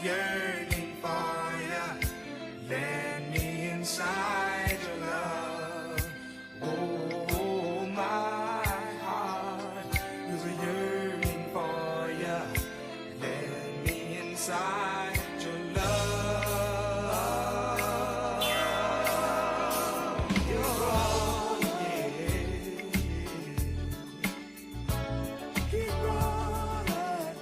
yearning for ya. Let me inside your love. Oh, my heart is a yearning for ya. Let me inside your love. You're all, yeah. Keep rolling.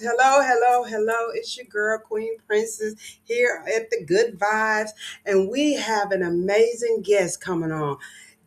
Hello, hello, hello. It's your girl, Queen Princess, here at the Good Vibes. And we have an amazing guest coming on,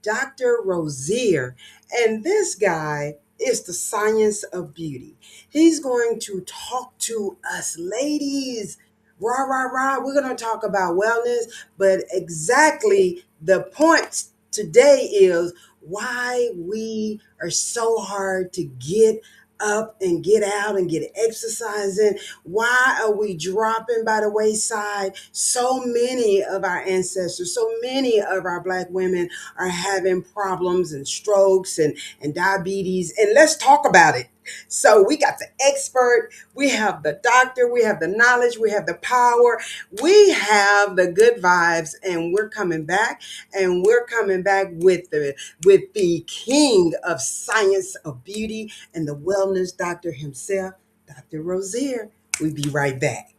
Dr. Rosier. And this guy is the science of beauty. He's going to talk to us ladies. Rah, rah, rah. We're going to talk about wellness, but exactly the point today is why we are so hard to get up and get out and get exercising. Why are we dropping by the wayside? So many of our ancestors, so many of our Black women are having problems and strokes and diabetes. And let's talk about it. So we got the expert, we have the doctor, we have the knowledge, we have the power, we have the good vibes, and we're coming back with the king of science of beauty and the wellness doctor himself, Dr. Rosier. We'll be right back.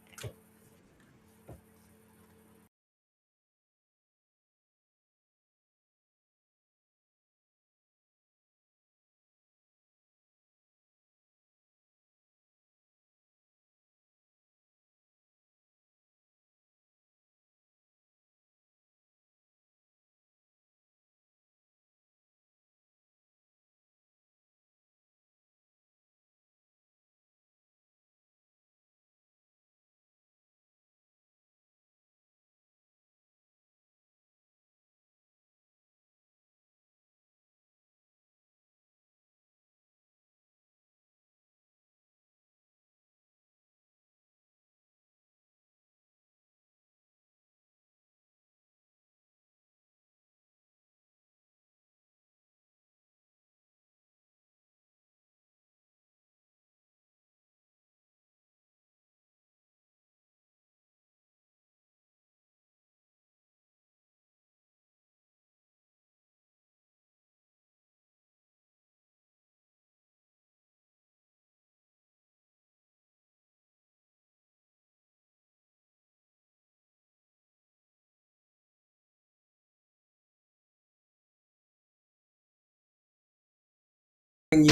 You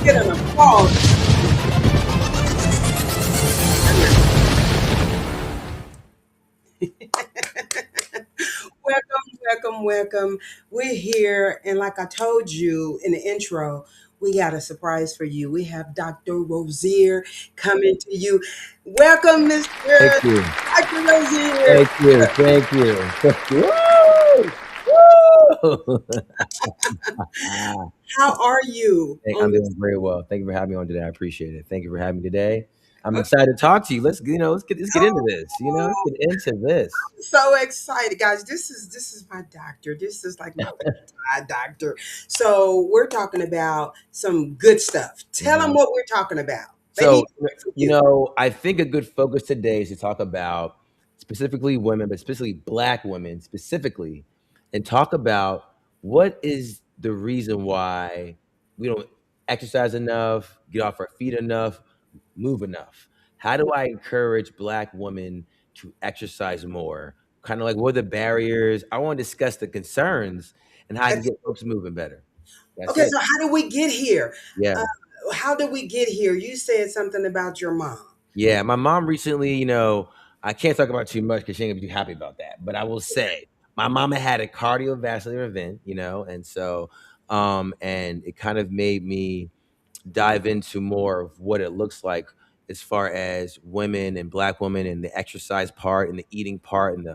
get an applause. Welcome, welcome, welcome. We're here, and like I told you in the intro, we got a surprise for you. We have Dr. Rosier coming to you. Welcome, Thank Mr. you. Dr. Rosier. Thank you. Thank you. Thank you. Woo! Woo! Ah, How are you I'm on doing this? very well. Thank you for having me on today. I appreciate it. Thank you for having me today. I'm excited to talk to you. Let's get into this. Let's Oh, get into this. so excited, guys. This is my doctor. This is like my bedside doctor. So we're talking about some good stuff. Tell them Mhm. what we're talking about. They need So, to hear from you. I think a good focus today is to talk about specifically women, but specifically Black women specifically, and talk about what is the reason why we don't exercise enough, get off our feet enough, move enough. How do I encourage Black women to exercise more? Kind of like what are the barriers? I want to discuss the concerns and how I can get folks moving better. That's Okay, it. so how did we get here? Yeah. Uh, how did we get here? You said something about your mom. Yeah, my mom recently, I can't talk about too much because she ain't gonna be too happy about that. But I will say, my mama had a cardiovascular event, and so, and it kind of made me dive into more of what it looks like as far as women and Black women and the exercise part and the eating part and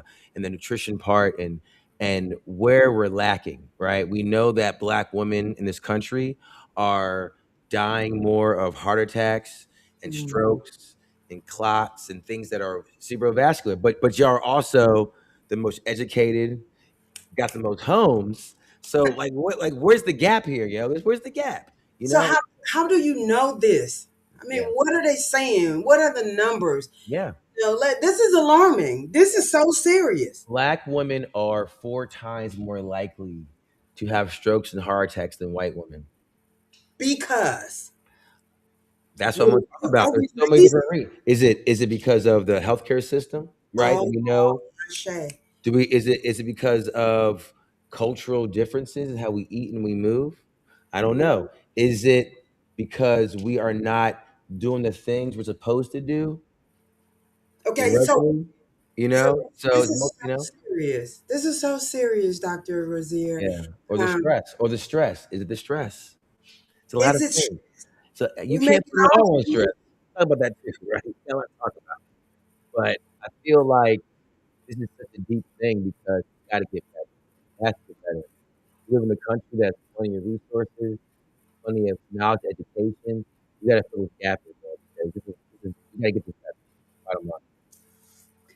the nutrition part and where we're lacking, right? We know that Black women in this country are dying more of heart attacks and Mm. strokes and clots and things that are cerebrovascular. But y'all are also the most educated, got the most homes. So where's the gap here, yo? Where's the gap? You So know? how do you know this? I mean, Yeah. what are they saying? What are the numbers? Yeah. This is alarming. This is so serious Black women are 4 times more likely to have strokes and heart attacks than white women. because That's what I'm going well, to talk about. are There's we so many lazy? different reasons. Is it because of the healthcare system, right? Oh, We know. Shay. Do we? Is it because of cultural differences in how we eat and we move? I don't know. Is it because we are not doing the things we're supposed to do Okay, so regularly? You so know, so this it's is most, so serious. This is so serious, Dr. Rosier. yeah, or the Um, stress, or the stress. Is it the stress? It's a lot is of it things. So you we can't make put it it all on all stress. Talk about that too, right? Yeah, let's talk about it. But I feel like this is such a deep thing because we got to get better. We have to get better. We live in a country that's plenty of resources, plenty of knowledge, education. We got to fill this gap in there because we got to get this better. Bottom line.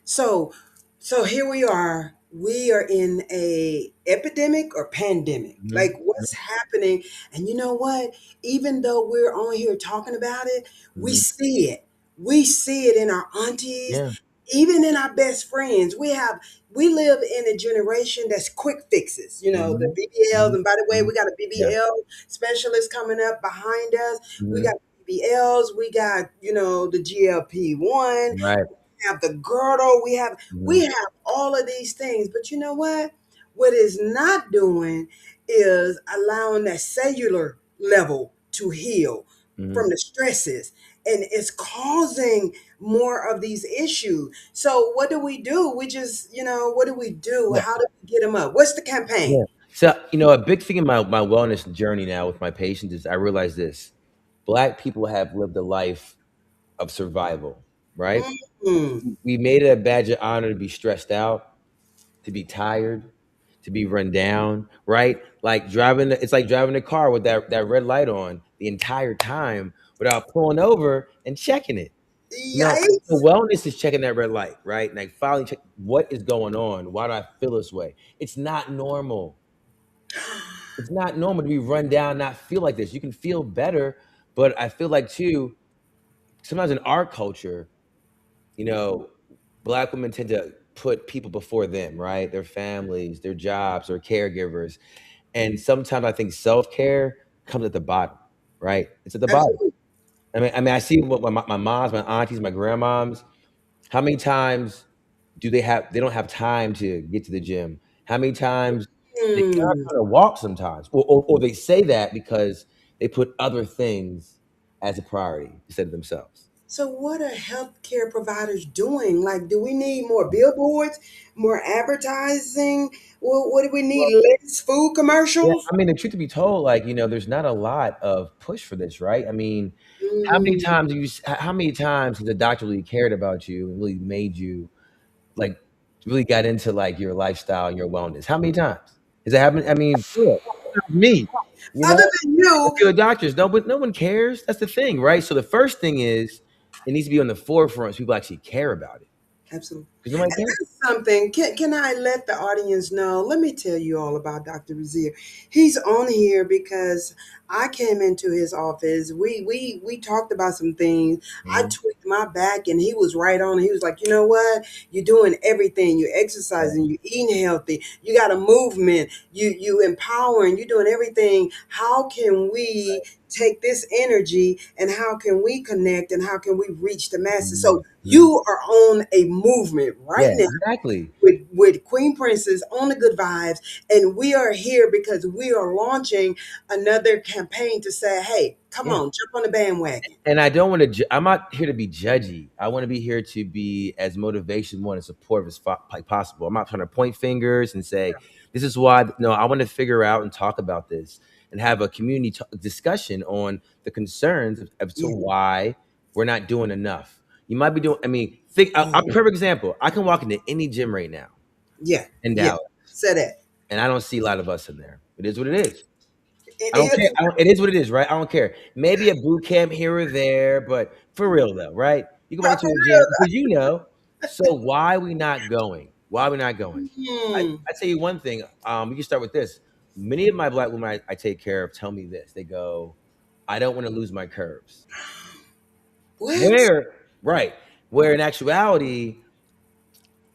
so so here we are. We are in a epidemic or pandemic. Mm-hmm. Like what's happening? And you know what? Even though we're on here talking about it, we Hmm. see it. We see it in our aunties, Yeah. even in our best friends. We live in a generation that's quick fixes. You know, the Hmm. BBLs. Hmm. And by the way, Hmm. we got a Yeah. BBL specialist coming up behind us. We Hmm. got BBLs. We got, the GLP-1, Right. have the girdle, Hmm. we have all of these things. But you know what? What it's not doing is allowing that cellular level to heal Hmm. from the stresses. And it's causing more of these issues. So what do we do? We just, what do we do? Yeah. How do we get them up? What's the Yeah. campaign? So, a big thing in my wellness journey now with my patients is I realize this: Black people have lived a life of survival, right? Mm. We made it a badge of honor to be stressed out, to be tired, to be run down, right? Like it's like driving a car with that red light on the entire time without pulling over and checking it. The Yikes. wellness is checking that red light, right? Like finally check what is going on. Why do I feel this way? It's not normal. It's not normal to be run down, not feel like this. You can feel better, but I feel like too, sometimes in our culture, you know, Black women tend to put people before them, right? Their families, their jobs, their caregivers. And sometimes I think self-care comes at the bottom, right? It's at the bottom. Absolutely. I mean, I see what my moms, my aunties, my grandmoms, how many times they don't have time to get to the gym? How many times they get out Mm. on a walk sometimes? Or they say that because they put other things as a priority instead of themselves. So, what are healthcare providers doing? Like, do we need more billboards, more advertising? Well, what do we need? Less food Yeah, commercials? I mean, the truth to be told, like, there's not a lot of push for this, right? I mean, Mm. how many times has a doctor really cared about you and really made you like really got into like your lifestyle and your wellness? How many times has it happened? I mean, for real, me, you know, Other than a you, few doctors, no one cares. That's the thing, right? So the first thing is it needs to be on the forefront so people actually care about it absolutely. because nobody And cares. that's something. Can I let the audience know? Let me tell you all about Dr. Razier. He's on here because I came into his office. We talked about some things. I Mhm. tweaked my back and he was right on. He was like, you know what? You're doing everything. You're Right. exercising, you're eating healthy, you got a movement, you empowering, you're doing everything. How can we take this energy and how can we connect and how can we reach the masses? So Mhm. you are on a movement right Yeah, now exactly. with Queen Princess on the Good Vibes, and we are here because we are launching another campaign to say, hey, come Yeah. on, jump on the bandwagon. And I don't want to. I'm not here to be judgy. I want to be here to be as motivational and supportive as like possible. I'm not trying to point fingers and say this is why. No, I want to figure out and talk about this and have a community discussion on the concerns as to Yeah, why we're not doing enough. You might be doing. I mean, think. I'm a perfect example. I can walk into any gym right now yeah, in yeah. Dallas, Say that. and I don't see a lot of us in there. It is what it is. It I don't care. is. It is what it is, right? I don't care. Maybe a boot camp here or there, but for real though, right? You go back into For a gym because you know. So why we not going? Why we not going? real. I tell you one thing. We can start with this. Many of my Black women I take care of tell me this. They go, "I don't want to lose my curves." What? Where, right? Where in actuality,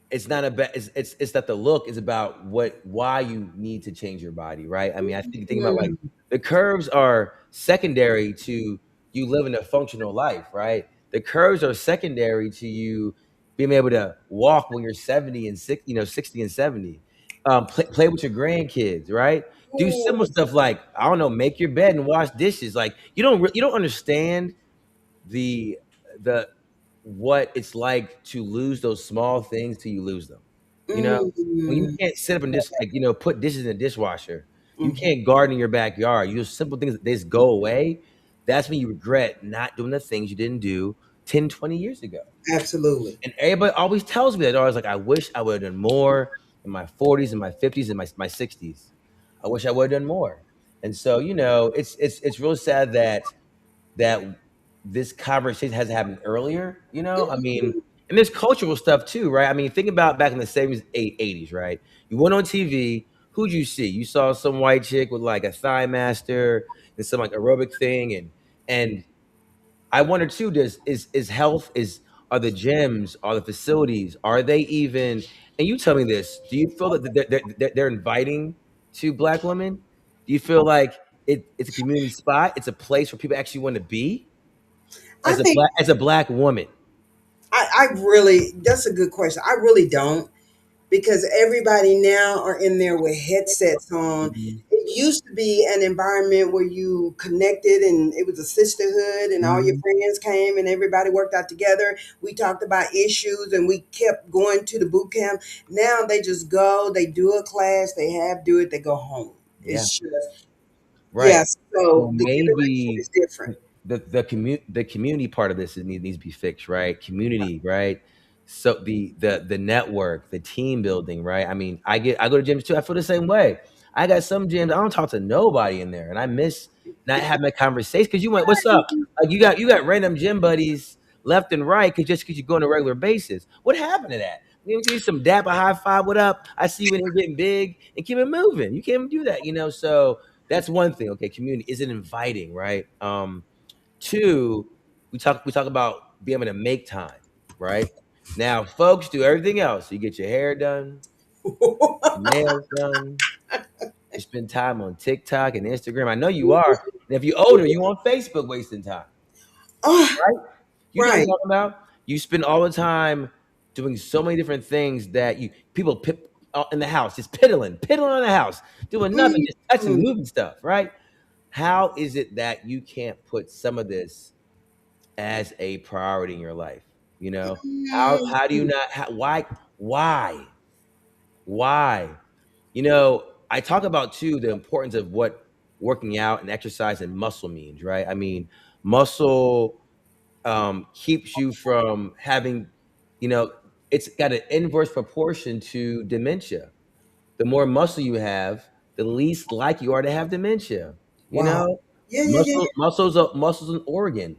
it's not about it's not the look, it's about why you need to change your body, right? I mean, I think about like Mm. the curves are secondary to you living a functional life, right? The curves are secondary to you being able to walk when you're 70 and 60, 60 and 70. play with your grandkids, right? Do Ooh, simple stuff like, I don't know, make your bed and wash dishes. Like you don't understand the the what it's like to lose those small things till you lose them. You know, when you mm, can't sit up and just like put dishes in the dishwasher, you mhm. can't garden in your backyard. You just simple things that they just go away. That's when you regret not doing the things you didn't do 10, 20 years ago. Absolutely. And everybody always tells me that. They're always like, I wish I would have done more in my 40s and my 50s and my 60s. I wish I would have done more. And so, it's real sad that this conversation hasn't happened earlier. I mean, and there's cultural stuff too, right? I mean, think about back in the 70s, 80s, right? You went on TV, who'd you see? You saw some white chick with like a thigh master and some like aerobic thing, and I wonder too, is health is are the gyms, are the facilities, are they even? And you tell me this: do you feel that they're inviting to Black women? Do you feel like it's a community spot? It's a place where people actually want to be I think as a Black woman. I really, that's a good question. I really don't, because everybody now are in there with headsets on. Mhm, It used to be an environment where you connected and it was a sisterhood and all your mhm. friends came and everybody worked out together. We talked about issues and we kept going to the boot camp. Now they just go, they do a class, do it, they go home. Yeah, It's just, right. yes. So So the interaction maybe is different. the community part of this needs to be fixed, right? Community, right? So the network, the team building, right? I mean, I go to gyms too. I feel the same way. I got some gyms I don't talk to nobody in there, and I miss not having a conversation because you went, "What's up?" Like you got random gym buddies left and right because you go on a regular basis. What happened to that? You give you some dap, a high five. What up? I see you when you're getting big, and keep it moving. You can't even do that. So that's one thing. Okay, community is it inviting, right? Two, we talk about being able to make time, right? Now, folks do everything else. You get your hair done, your nails done. You spend time on TikTok and Instagram. I know you are. And if you're older, you on Facebook wasting time, Oh, right? You know what I'm right. talking about? You spend all the time doing so many different things that people in the house, just piddling on the house, doing nothing, just touching, Mm, moving stuff, right? How is it that you can't put some of this as a priority in your life? How do you mm. not why? I talk about too the importance of what working out and exercise and muscle means, right? I mean, muscle keeps you from having, you know, it's got an inverse proportion to dementia. The more muscle you have, the least like you are to have dementia. You Wow. know, Yeah, yeah, yeah, muscles an organ.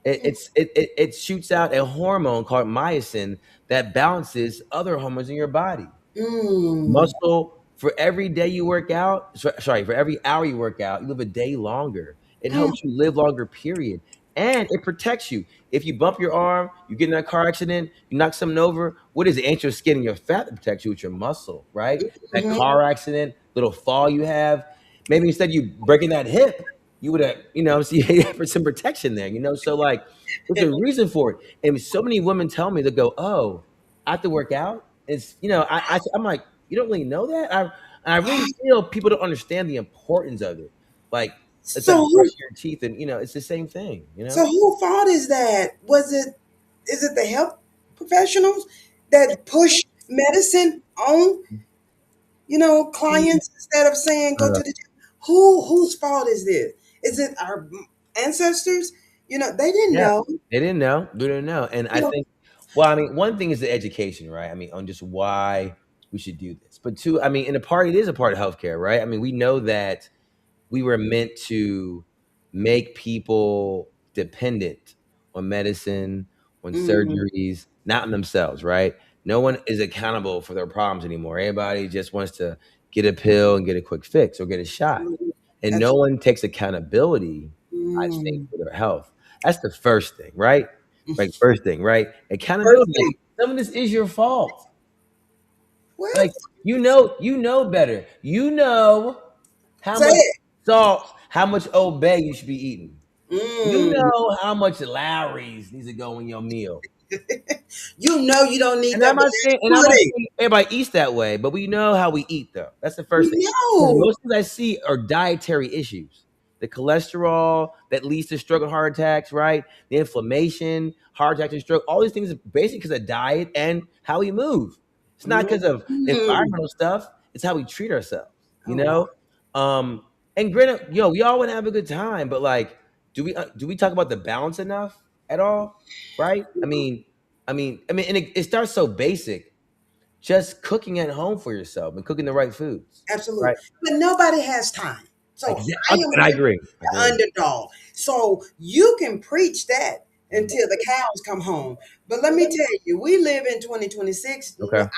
It, yeah. it's it, it it shoots out a hormone called myosin that balances other hormones in your body. Mm. Muscle for every day you work out, sorry, for every hour you work out, you live a day longer. It Mm. helps you live longer, period. And it protects you. If you bump your arm, you get in a car accident, you knock something over, what is it? Ain't your skin and your fat that protects you with your muscle, right? That Mhm. car accident, little fall you have, maybe instead of you breaking that hip, you would have, see for some protection there. So like there's a reason for it. And so many women tell me they go, oh, I have to work out. It's I'm like, you don't really know that. I really feel people don't understand the importance of it. Like it's So like who brushing your teeth, and it's the same thing. so who fault is that? Is it the health professionals that push medicine on, clients instead of saying go to the gym? Whose fault is this? Is it our ancestors? They didn't Yeah, know. they didn't know. They didn't know. And I You know, think, well, I mean, one thing is the education, right? I mean, on just why we should do this. But two, I mean, in a part, it is a part of healthcare, right? I mean, we know that we were meant to make people dependent on medicine, on mm, surgeries, not on themselves, right? No one is accountable for their problems anymore. Everybody just wants to get a pill and get a quick fix or get a shot. absolutely. And no Absolutely. one takes accountability, I think, Mm. for their health. That's the first thing, right? Like first thing, right? First Accountability. Like thing, some of this is your fault. what? Like you know better. You know how Say much it. salt, how much Obey you should be eating. You Mm. know how much Lowry's needs to go in your meal. You know you don't need And that, I'm but not that's saying, pudding. everybody eats that way, but we know how we eat though. That's the first We thing. And know. most things I see are dietary issues. The cholesterol that leads to stroke and heart attacks, right? The inflammation, heart attack and stroke, all these things are basically because of diet and how we move. It's not because of Mm. environmental stuff. It's how we treat ourselves, you Oh wow. know? Um, and granted, we all want to have a good time, but like, do we talk about the balance enough at all? Right? And it starts so basic. Just cooking at home for yourself and cooking the right foods, Absolutely. right? But nobody has time. So I am And I agree. I the agree. underdog. So you can preach that Mhm. until the cows come home. But let me tell you, we live in 2026. Okay, I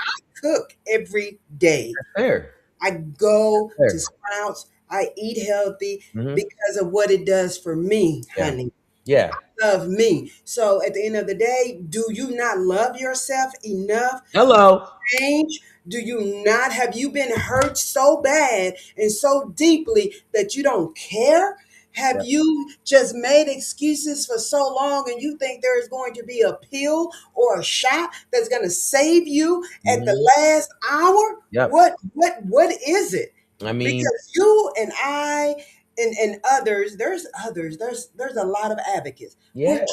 cook every day. that's fair. I go to Fair. Sprouts. I eat healthy Hmm. because of what it does for me, Yeah. honey. Yeah. Love me. So at the end of the day, do you not love yourself enough Hello. change? Do you not have you been hurt so bad and so deeply that you don't care? Have Yeah. you just made excuses for so long and you think there is going to be a pill or a shot that's going to save you at the Hmm. last hour? Yep. What is it? I mean, Because you and I and others, there's a lot of advocates. We're yeah.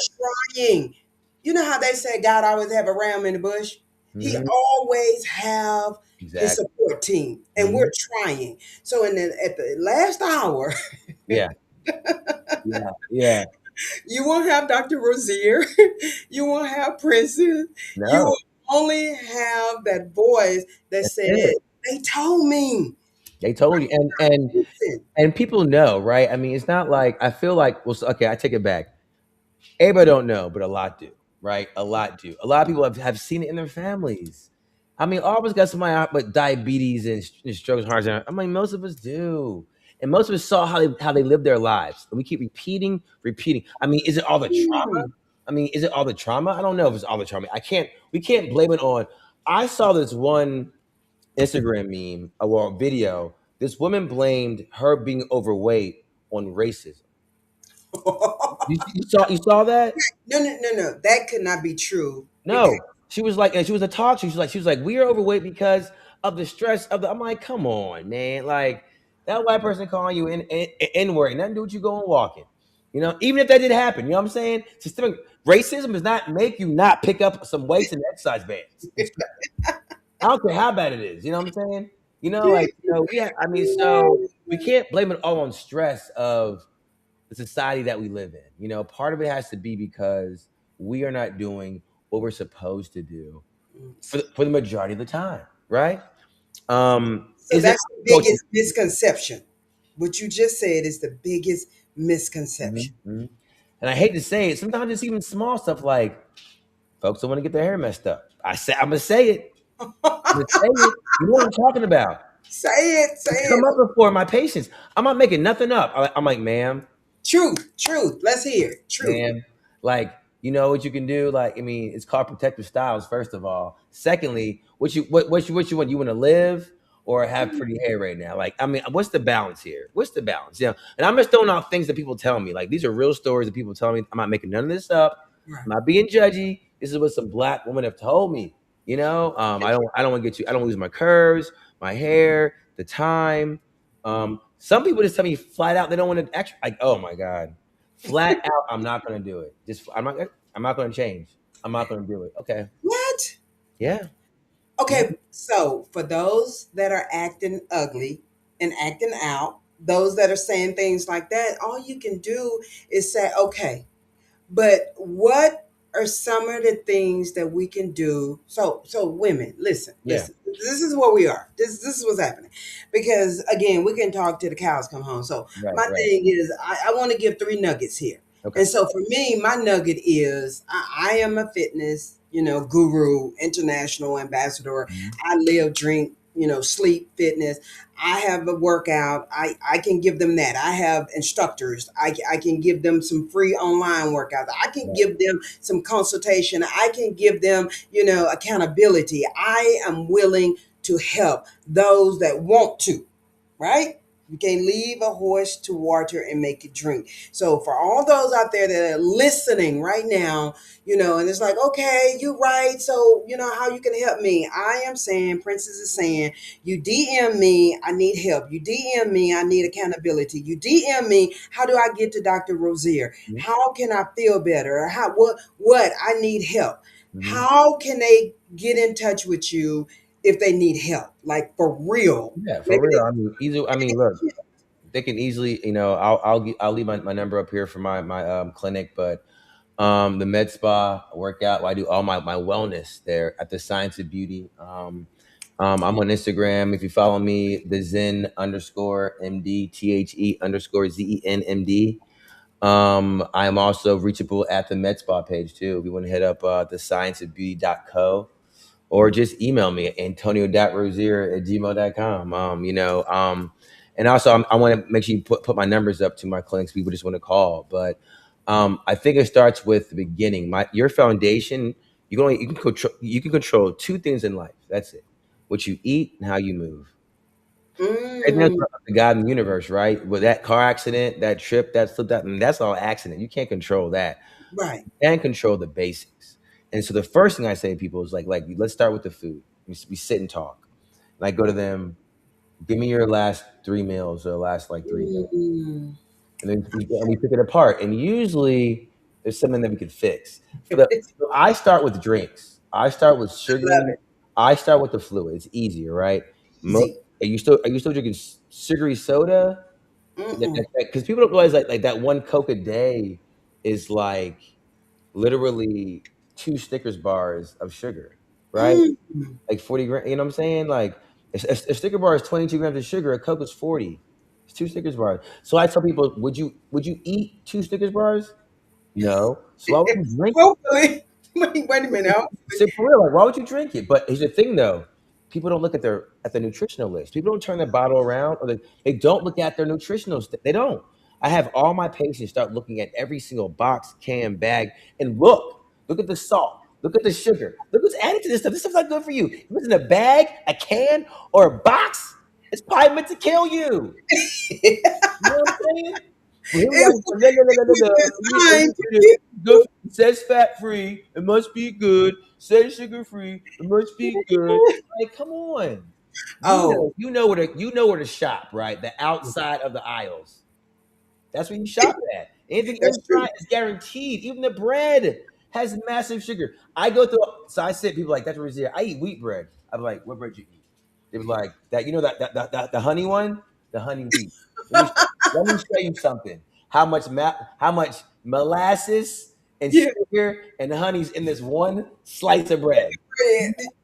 trying. You know how they say God always have a ram in the bush? He Hmm. always have his Exactly. support team, and Hmm. we're trying. So at the last hour, Yeah. Yeah. Yeah. you won't have Dr. Rozier, you won't have Princess, you No, will only have that voice that that's said, it. "They told me." They told you, Listen. and people know, right? I mean, it's not like I feel like. Well, okay, I take it back. Everybody don't know, but a lot do, right? A lot do. A lot of people have seen it in their families. I mean, all of us got somebody out with diabetes and strokes, heart attack. I mean, most of us do, and most of us saw how they live their lives, and we keep repeating, repeating. I mean, is it all the trauma? Mm. I mean, is it all the trauma? I don't know if it's all the trauma. I can't. We can't blame it on. I saw this one Instagram meme, or video. This woman blamed her being overweight on racism. You saw that? No. That could not be true. No, she was like, and she was a talk show. She was like, we are overweight because of the stress of the. I'm like, come on, man. Like that white person calling you in word, nothing to do with you going walking. Even if that did happen, you know what I'm saying? Systemic racism does not make you not pick up some weights and exercise bands. I don't care how bad it is. You know what I'm saying? I mean, so we can't blame it all on stress of the society that we live in. Part of it has to be because we are not doing what we're supposed to do for the majority of the time, right? So Is it that's the coaching? biggest misconception. What you just said is the biggest Mhm, misconception. mhm. And I hate to say it, sometimes it's even small stuff like folks don't want to get their hair messed up. I'm gonna say it. I'm gonna say it. You know what I'm talking about. Say It's it. come up before my patients. I'm not making nothing up. I'm like, ma'am, Truth. Let's hear it. Truth. man. Like, you know what you can do? Like, I mean, it's called protective styles, first of all. Secondly, what you want to live or have pretty hair right now? Like, I mean, what's the balance here? What's the balance? And I'm just throwing out things that people tell me. Like, these are real stories that people tell me. I'm not making none of this up. Right. I'm not being judgy. This is what some black women have told me. I don't want to get you. I don't lose my curves, my hair, the time. Some people just tell me flat out they don't want to actually. Like, oh my god, flat out, I'm not gonna do it. I'm not gonna change. I'm not gonna do it. Okay. What? Yeah. Yeah. Okay, so for those that are acting ugly and acting out, those that are saying things like that, all you can do is say, okay, but what are some of the things that we can do? So women, listen, Yeah. listen. This is where we are. This is what's happening. Because again, we can talk till the cows come home. So Right. my Right. thing is I want to give three nuggets here. Okay. And so for me, my nugget is I am a fitness, guru, international ambassador. Mhm. I live, drink, sleep, fitness. I have a workout. I can give them that. I have instructors. I can give them some free online workouts. I can Right. give them some consultation. I can give them, accountability. I am willing to help those that want to, right? You can't leave a horse to water and make it drink. So for all those out there that are listening right now, and it's like, okay, you're right. So how you can help me? I am saying, Princess is saying, you DM me, I need help. You DM me, I need accountability. You DM me, how do I get to Dr. Rosier? Mhm. How can I feel better? What I need help. Mhm. How can they get in touch with you if they need help? Like for real. Yeah, for Maybe real. they I mean, easy. I mean, look, they can easily, I'll leave my number up here for my clinic, but the med spa workout, I do all my wellness there at the Science of Beauty. I'm on Instagram. If you follow me, the Zen underscore MD, THE underscore ZENMD. I am also reachable at the med spa page too. If you want to hit up the scienceofbeauty.co, or just email me at antonio.rosier@gmail.com. And also I want to make sure you put my numbers up to my clinics. People just want to call, but I think it starts with the beginning. Your foundation. You can control two things in life. That's it: what you eat and how you move. Everything else is mm, up to God and the universe, right? With that car accident, that trip, that slip, that, and that's all accident. You can't control that. right. You can control the basics. And so the first thing I say to people is like let's start with the food. We sit and talk. And I go to them, give me your last 3 meals or last like 3 days. Mm. And then we pick it apart. And usually there's something that we could fix. So I start with drinks. I start with Love sugary. it. I start with the fluid. It's easier, right? Easy. Are you still drinking sugary soda? Mm-mm. Because people don't realize like that one Coke a day is like literally two Snickers bars of sugar, right? Mm. Like 40 grams. You know what I'm saying? Like a Snicker bar is 22 grams of sugar. A Coke is 40. It's two Snickers bars. So I tell people, would you eat two Snickers bars? No. So why would you drink it? Hopefully. Wait a minute. So for real, like, why would you drink it? But here's the thing, though: people don't look at the nutritional list. People don't turn the bottle around, or they don't look at their nutritional. They don't. I have all my patients start looking at every single box, can, bag, and look at the salt, look at the sugar, look what's added to this stuff. This stuff's not good for you. If it's in a bag, a can, or a box, it's probably meant to kill you. You know what I'm saying? Well, here we are. It No, no, no, no, no, no. was designed to It- good. It says fat free. It must be good. Says sugar free. It must be good. kill. Like, come on. Oh, You know where to shop, right? The outside of the aisles. That's where you shop at. Anything that's true. inside is guaranteed. Even the bread has massive sugar. So I said, people like, that's Rosier. I eat wheat bread. I'm like, what bread you eat? They were like, that, the honey one? The honey wheat. Let me, let me show you something. How much molasses and Yeah. sugar and honey's in this one slice of bread.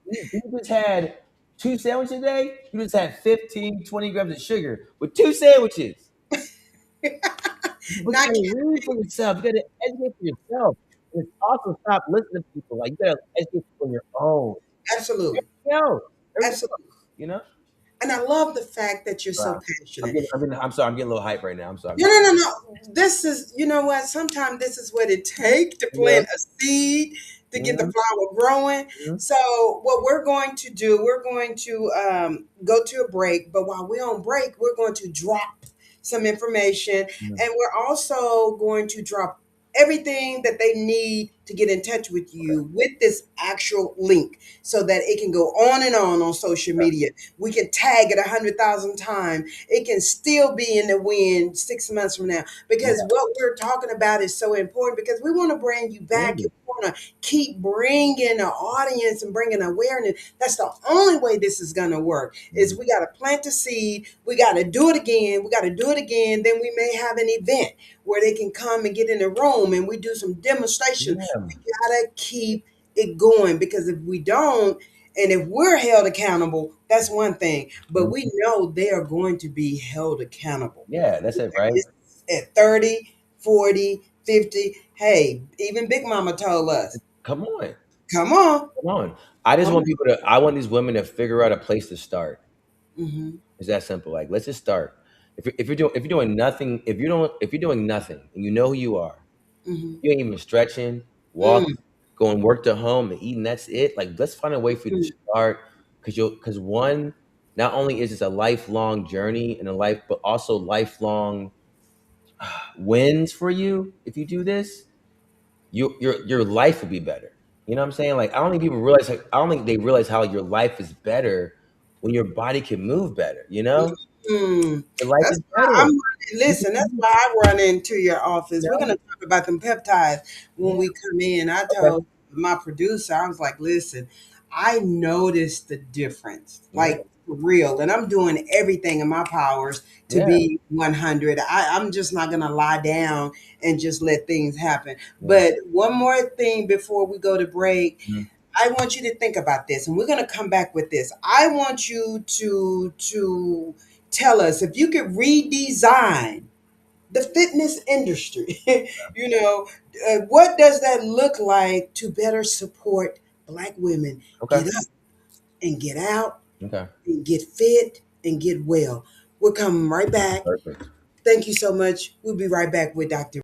You, you just had two sandwiches a day? You just had 15, 20 grams of sugar with two sandwiches. But you Not gotta read for yourself. You gotta educate for yourself. And it's also stop listening to people. Like you gotta educate people on your own. absolutely. Everything else. Everything else. Absolutely. You know? And I love the fact that you're so Wow. passionate. I'm sorry, I'm getting a little hype right now. I'm sorry. No, no, no, no. This is, you know what? Sometimes this is what it takes to Yeah. plant a seed to get the Mhm, flower growing. mhm, So, what we're going to do, we're going to go to a break. But while we're on break, we're going to drop some information, mhm. and we're also going to drop everything that they need to get in touch with Okay. you with this actual link so that it can go on social Okay. media. We can tag it 100,000 times. It can still be in the wind 6 months from now because Yeah. what we're talking about is so important because we want to bring you back. Yeah. We want to keep bringing the audience and bringing awareness. That's the only way this is going to work is Mhm. we got to plant a seed. We got to do it again. We got to do it again. Then we may have an event where they can come and get in the room and we do some demonstration. Yeah. We got to keep it going because if we don't, and if we're held accountable, that's one thing. But we Mhm. know they are going to be held accountable. Yeah, that's it, right? It's at 30, 40, 50. Hey, even Big Mama told us, Come on. come on. Come on. Come I want these women to figure out a place to start. on. Hmm. It's that simple. Like, let's just start. If you're doing nothing, if you're doing nothing and you know who you are, Hmm. you ain't even stretching, walking, Mm, going work to home and eating, that's it. Like, let's find a way for you to mm, start because one, not only is this a lifelong journey and a life, but also lifelong wins for you if you do this. Your life will be better. You know what I'm saying? Like I don't think people realize. Like, I don't think they realize how your life is better when your body can move better. You know, Mm. your life That's is why better. I'm running. You can Listen, that's move, why I run into your office. you We're know? gonna talk about them peptides when Yeah. we come in. I Okay. told my producer, I was like, listen, I noticed the difference, Yeah. like for real, and I'm doing everything in my powers to Yeah. be 100. I'm just not gonna lie down and just let things happen. Yeah. But one more thing before we go to break, Mhm. I want you to think about this, and we're going to come back with this. I want you to tell us if you could redesign the fitness industry. What does that look like to better support Black women Okay. get up and get out Okay. and get fit and get well? We're coming right back. Perfect. Thank you so much. We'll be right back with Dr.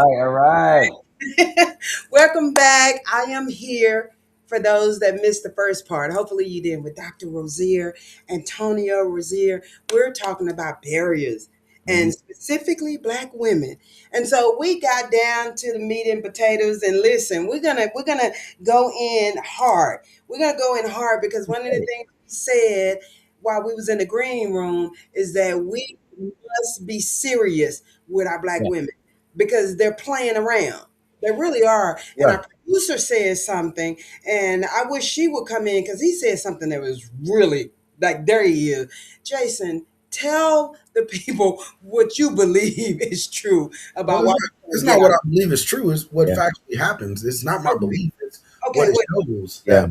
right, all right. Welcome back. I am here for those that missed the first part. Hopefully you did with Dr. Rozier, Antonio Rozier. We're talking about barriers Mhm. and specifically black women. And so we got down to the meat and potatoes and listen, we're gonna go in hard. We're gonna go in hard because one of the things we said while we was in the green room is that we must be serious with our black Yeah, women because they're playing around. They really are. And right. our producer said something, and I wish she would come in because he said something that was really like, there he is. Jason, tell the people what you believe is true Well, about why we're it's trying to get not what out. I believe is true. It's what Yeah, factually happens. It's not my Okay, belief. It's okay, what it wait. shows yeah.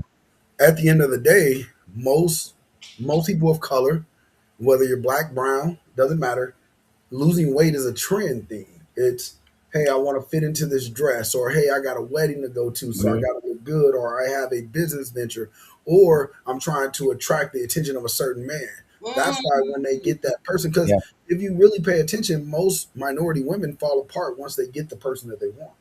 that at the end of the day, most people of color, whether you're black, brown, doesn't matter, losing weight is a trend thing. It's, hey, I want to fit into this dress, or hey, I got a wedding to go to, so I Mhm. got to look good, or I have a business venture, or I'm trying to attract the attention of a certain man. That's why when they Mm, get that person, because Yeah. if you really pay attention, most minority women fall apart once they get the person that they want.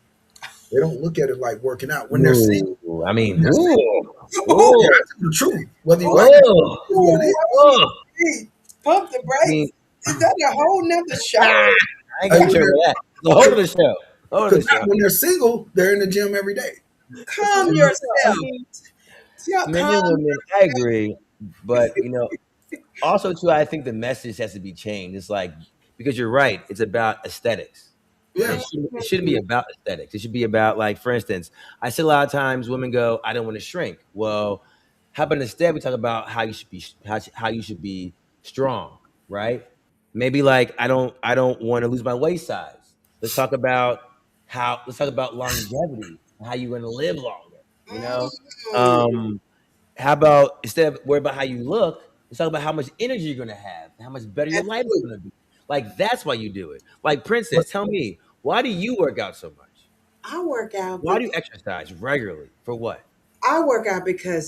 They don't look at it like working out when they're single. Ooh, I mean, When they're single, ooh, yeah, oh, ooh, I tell the truth. Whether you like it, ooh, is what it is. wait, ooh. wait. Pump the I mean, brakes. Is that a whole nother ah, show? I ain't Hey, got when you over they're that. The whole of the show. Whole of the because show. when they're single, they're in the gym every day. That's what Calm I'm saying. I yourself. mean, men Calm and women, I yourself. agree. But, also too, I think the message has to be changed. It's like, because you're right, it's about aesthetics. And Yeah, it shouldn't be about aesthetics. It should be about, like, for instance, I see a lot of times women go, I don't want to shrink. Well, how about instead we talk about how you should be strong, right? Maybe like I don't want to lose my waist size. Let's talk about longevity, how you're gonna live longer, you know? Mm, Um how about instead of worry about how you look, let's talk about how much energy you're gonna have, how much better your life is absolutely. gonna be. Like that's why you do it. Like but Princess, tell me, why do you work out so much? I work out Why do because you exercise regularly? For what?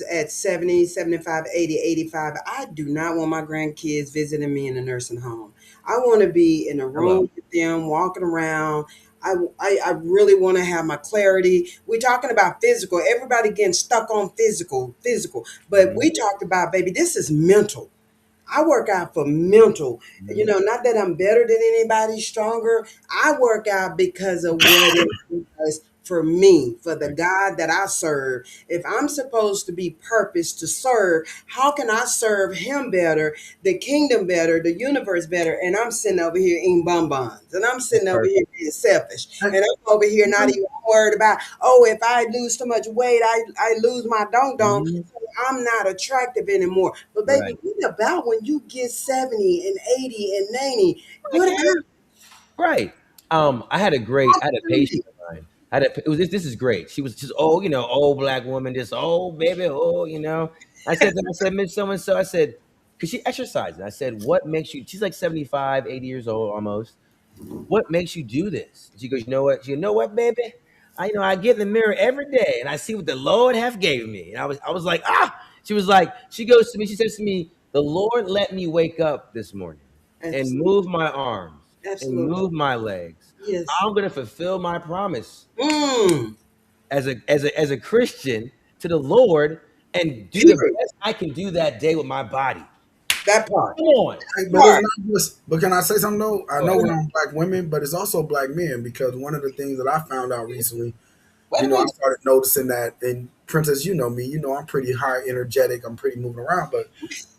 at 70, 75, 80, 85, I do not want my grandkids visiting me in a nursing home. I want to be in a Hello. room with them, walking around. I really want to have my clarity. We're talking about physical. Everybody getting stuck on physical. But Mhm. we talked about, baby, this is mental. I work out for mental. Mhm. Not that I'm better than anybody, stronger. I work out because of what it does for me, for the Right. God that I serve. If I'm supposed to be purposed to serve, how can I serve Him better, the kingdom better, the universe better? And I'm sitting over here eating bonbons, and I'm That's sitting over here perfect. being selfish, hey, and I'm over here you not know, even worried about, oh, if I lose too much weight, I lose my don. Mhm. I'm not attractive anymore. But baby, Right. what about when you get 70 and 80 and 90? What about Right. I had a patient opportunity? of mine. This is great. She's old, old black woman, just old baby, old. I said, Miss So and so, I said, because she exercises. I said, what makes you, she's like 75, 80 years old almost. What makes you do this? And she goes, you know what, baby? I get in the mirror every day and I see what the Lord have gave me. And I was like, ah, she goes to me, she says to me, the Lord let me wake up this morning and Absolutely. move my arms and Absolutely. move my legs. Yes. I'm gonna fulfill my promise Mm, as a Christian to the Lord and do the period. best I can do that day with my body. That part. Come on. hey, but it's Part. not just. But can I say something though? I Go know ahead. we're on black women, but it's also black men because one of the things that I found out recently, Wait a I minute. started noticing that. And Princess, you know me, I'm pretty high energetic. I'm pretty moving around, but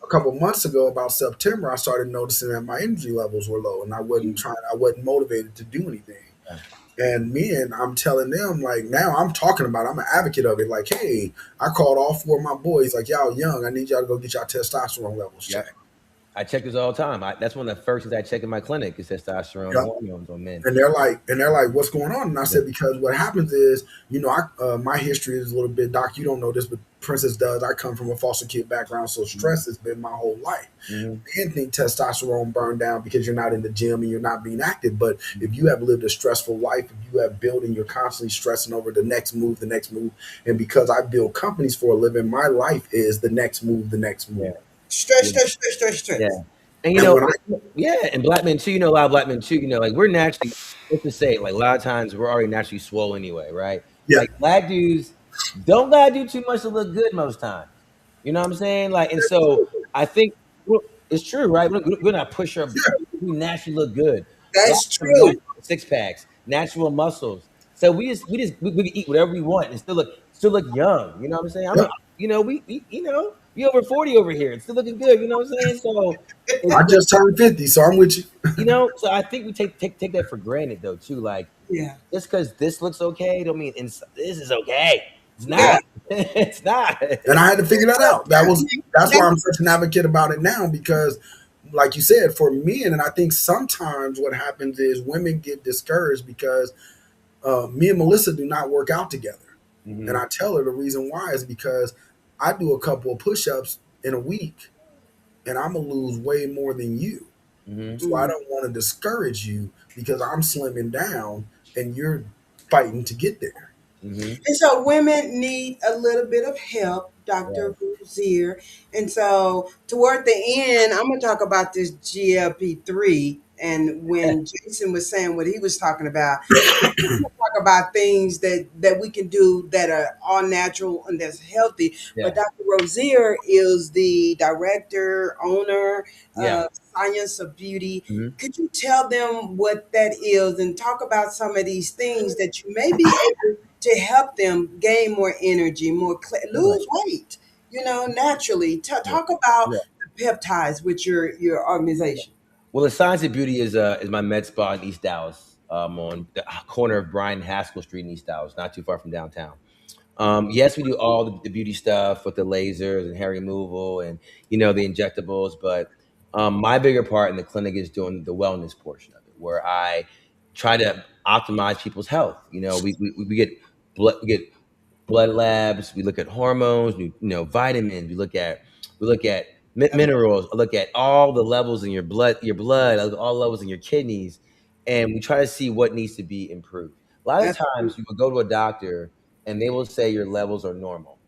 a couple months ago, about September, I started noticing that my energy levels were low, and I wasn't motivated to do anything. Yeah. And men, I'm telling them, like, now I'm talking about, I'm an advocate of it. Like, hey, I called all four of my boys, like, y'all young, I need y'all to go get y'all testosterone levels Yep. checked. I check this all the time. That's one of the first things I check in my clinic is testosterone Yep. hormones on men. And they're like, what's going on? And I Yeah. said, because what happens is, my history is a little bit, Doc, you don't know this, but Princess does. I come from a foster kid background, so Mhm. stress has been my whole life. Mhm. Men think testosterone burned down because you're not in the gym and you're not being active. But if you have lived a stressful life, if you have built and you're constantly stressing over the next move, and because I build companies for a living, my life is the next move, the next Yeah. move. Stretch, Yeah. stretch, stretch, stretch, stretch. Yeah. And And when I yeah, and black men too. A lot of black men too. Like we're naturally, let's just say, like a lot of times we're already naturally swole anyway, right? yeah, Like black dudes don't gotta do too much to look good most times. You know what I'm saying? Like, and so I think well, it's true, right? We're not push our, yeah, we naturally look good. Black That's have natural true. six packs, natural muscles. So we can eat whatever we want and still look young. You know what I'm saying? yep. We over 40 over here. It's still looking good. You know what I'm saying? So it's I just turned 50, so I'm with you. so I think we take that for granted though too. Like Yeah. just because this looks okay, don't mean this is okay. It's Yeah. not. It's not. And I had to figure that out. That's That- why I'm such an advocate about it now because, like you said, for men, and I think sometimes what happens is women get discouraged because me and Melissa do not work out together, and Hmm. I tell her the reason why is because I do a couple of push-ups in a week, and I'm gonna lose way more than you. Hmm. So I don't want to discourage you because I'm slimming down and you're fighting to get there. Hmm. And so women need a little bit of help, Dr. Yes. Ruzier. And so toward the end, I'm going to talk about this GLP-3. And when Jason was saying what he was talking about, talk about things that we can do that are all natural and that's healthy. But Yeah. Dr. Rozier is the director, owner Yeah. of Science of Beauty. Hmm. Could you tell them what that is and talk about some of these things that you may be able to help them gain more energy, Right. lose weight, naturally. Yeah. Talk about Yeah. the peptides with your organization. Well, the Science of Beauty is my med spa in East Dallas, on the corner of Brian Haskell Street in East Dallas, not too far from downtown. Yes, we do all the beauty stuff with the lasers and hair removal and the injectables, but my bigger part in the clinic is doing the wellness portion of it, where I try to optimize people's health. We get blood labs, we look at hormones, vitamins, we look at minerals, I look at all the levels in your blood, I look at all levels in your kidneys, and we try to see what needs to be improved. A lot of That's times you will go to a doctor and they will say your levels are normal,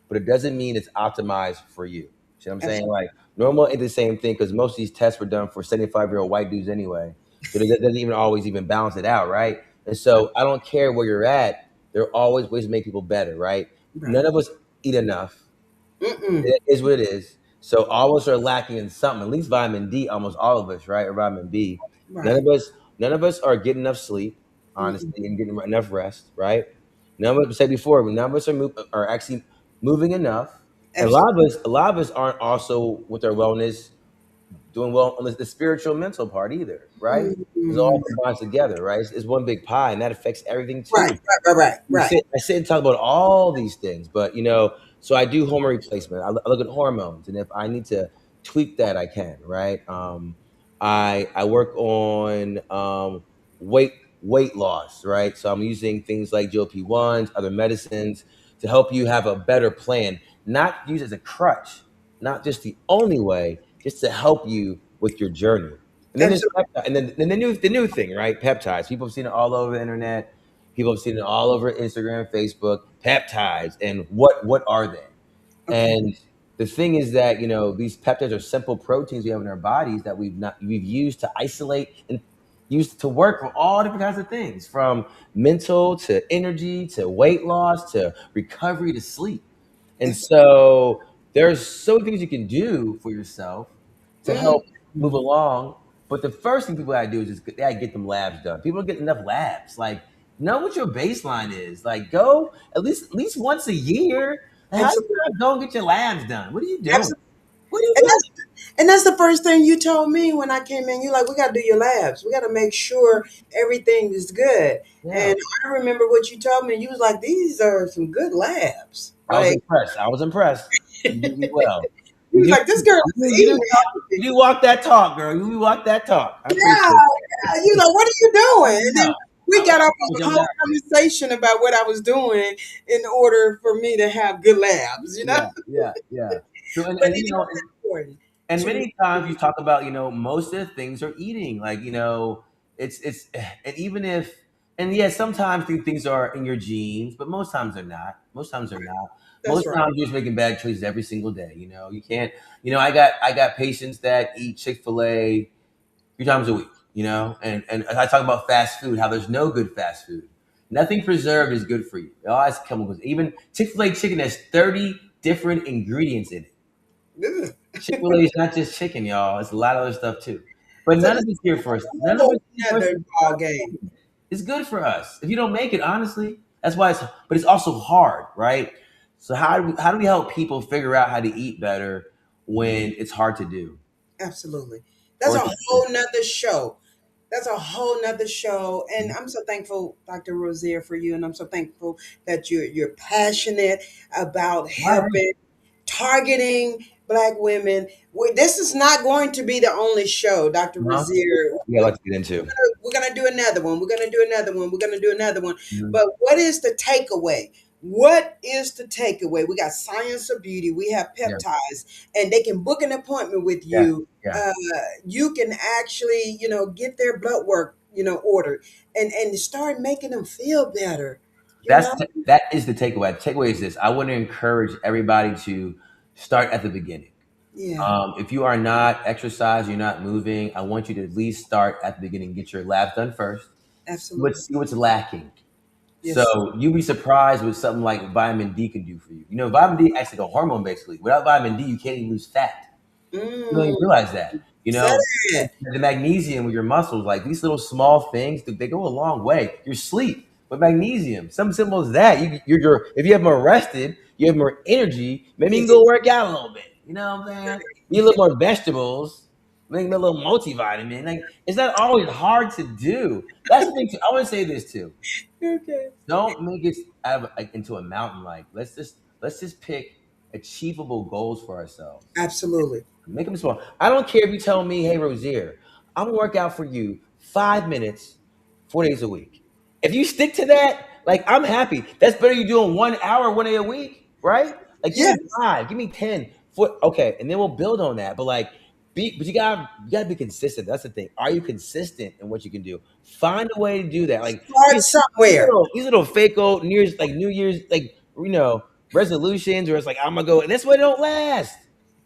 but it doesn't mean it's optimized for you. See what I'm saying? absolutely Like normal ain't the same thing because most of these tests were done for 75-year-old white dudes anyway. So it doesn't even always even balance it out, right? And so I don't care where you're at. There are always ways to make people better, right? right. None of us eat enough. Mm-mm. It is what it is. So all of us are lacking in something, at least vitamin D, almost all of us, right? Or vitamin B. None Right. of us, none of us are getting enough sleep, Mm-mm. honestly, and getting enough rest, right? None of us said before, none of us are actually moving enough. And Absolutely. a lot of us aren't also with their wellness doing well on the spiritual mental part either, right? It's all Mm-mm. combined together, right? It's one big pie, and that affects everything Right, too. right, right, right, we right. sit, I sit and talk about all these things, but so I do hormone replacement. I look at hormones, and if I need to tweak that, I can, right? I work on weight weight loss, right? So I'm using things like GLP-1s, other medicines to help you have a better plan, not use as a crutch, not just the only way, just to help you with your journey. And then there's Absolutely. and then the new thing, right? Peptides. People have seen it all over the internet. People have seen it all over Instagram, Facebook, peptides, and what are they? Okay. And the thing is that these peptides are simple proteins we have in our bodies that we've used to isolate and used to work for all different kinds of things, from mental to energy to weight loss to recovery to sleep. And That's so there's so many things you can do for yourself to help move mm. along. But the first thing people gotta do is just they gotta get them labs done. People don't get enough labs. Like, know what your baseline is. Like, go at least once a year. Like, how you Absolutely. not go and get your labs done? What are you doing? Absolutely. What are you And doing? that's the first thing you told me when I came in. You like, we gotta do your labs. We gotta make sure everything is good. Yeah, And I remember what you told me. You was like, these are some good labs. I was Like impressed. I was impressed. You did me well. you You was do. like, this girl is You eating do. healthy. You walk that talk, girl. You walk that talk. I appreciate Yeah, yeah. You like, what are you doing? And that. then we I was, got off I on was a whole embarrassed. conversation about what I was doing in order for me to have good labs, Yeah, yeah, yeah. So But and it is important and to many times you talk about most of the things are eating, like it's and even if And yeah, sometimes things are in your genes, but most times they're not. Most times they're not. That's Most right. times you're just making bad choices every single day. You know, you can't. You know, I got patients that eat Chick-fil-A 3 times a week. You know, and I talk about fast food, how there's no good fast food. Nothing preserved is good for you. It all has chemicals. Even Chick-fil-A chicken has 30 different ingredients in it. Ugh. Chick-fil-A is not just chicken, y'all. It's a lot of other stuff too. But So none that's of it's here for us. a None of whole it's here for us. nother ball game. It's good for us. If you don't make it, honestly, that's why it's. But it's also hard, right? So how do we help people figure out how to eat better when it's hard to do, Absolutely. That's or a it's whole nother show. That's a whole nother show. And Mhm. I'm so thankful, Dr. Rosier, for you. And I'm so thankful that you're passionate about Why? helping, targeting Black women. This is not going to be the only show, Dr. Huh? Rosier. Yeah, I like to get into. We're gonna do another one. We're gonna do another one. We're gonna do another one. Mhm. But what is the takeaway? What is the takeaway? We got science of beauty. We have Yeah, peptides, and they can book an appointment with yeah, you. yeah. You can actually, get their blood work, ordered, and start making them feel better. You That's know? that is the takeaway. The takeaway is this: I want to encourage everybody to start at the beginning. Yeah, If you are not exercising, you're not moving, I want you to at least start at the beginning. Get your labs done first. absolutely. See what's lacking. So Yes. you'll be surprised what something like vitamin D can do for you. You know, vitamin D acts like a hormone basically. Without vitamin D, you can't even lose fat. You don't even Mm, realize that. You say know, that. the magnesium with your muscles, like these little small things, they go a long way. Your sleep with magnesium, something simple as that. You're if you have more rested, you have more energy. Maybe you can go Yes. work out a little bit. You know what I'm saying? Eat a little more vegetables. Make a little multivitamin. Like it's not always hard to do. That's the thing. Too. I want to say this too. Okay. Don't make it out of, like into a mountain. Like let's just pick achievable goals for ourselves. Absolutely. Make them small. I don't care if you tell me, hey, Rosier, I'm gonna work out for you 5 minutes, 4 days a week. If you stick to that, like I'm happy. That's better you doing 1 hour, 1 day a week, right? Like give me Yes. five, give me 10. Okay, and then we'll build on that. But like but you gotta be consistent. That's the thing. Are you consistent in what you can do? Find a way to do that. Like Start these, these somewhere. little these little fake old New Year's like resolutions where it's like I'm gonna go and that's why they don't last.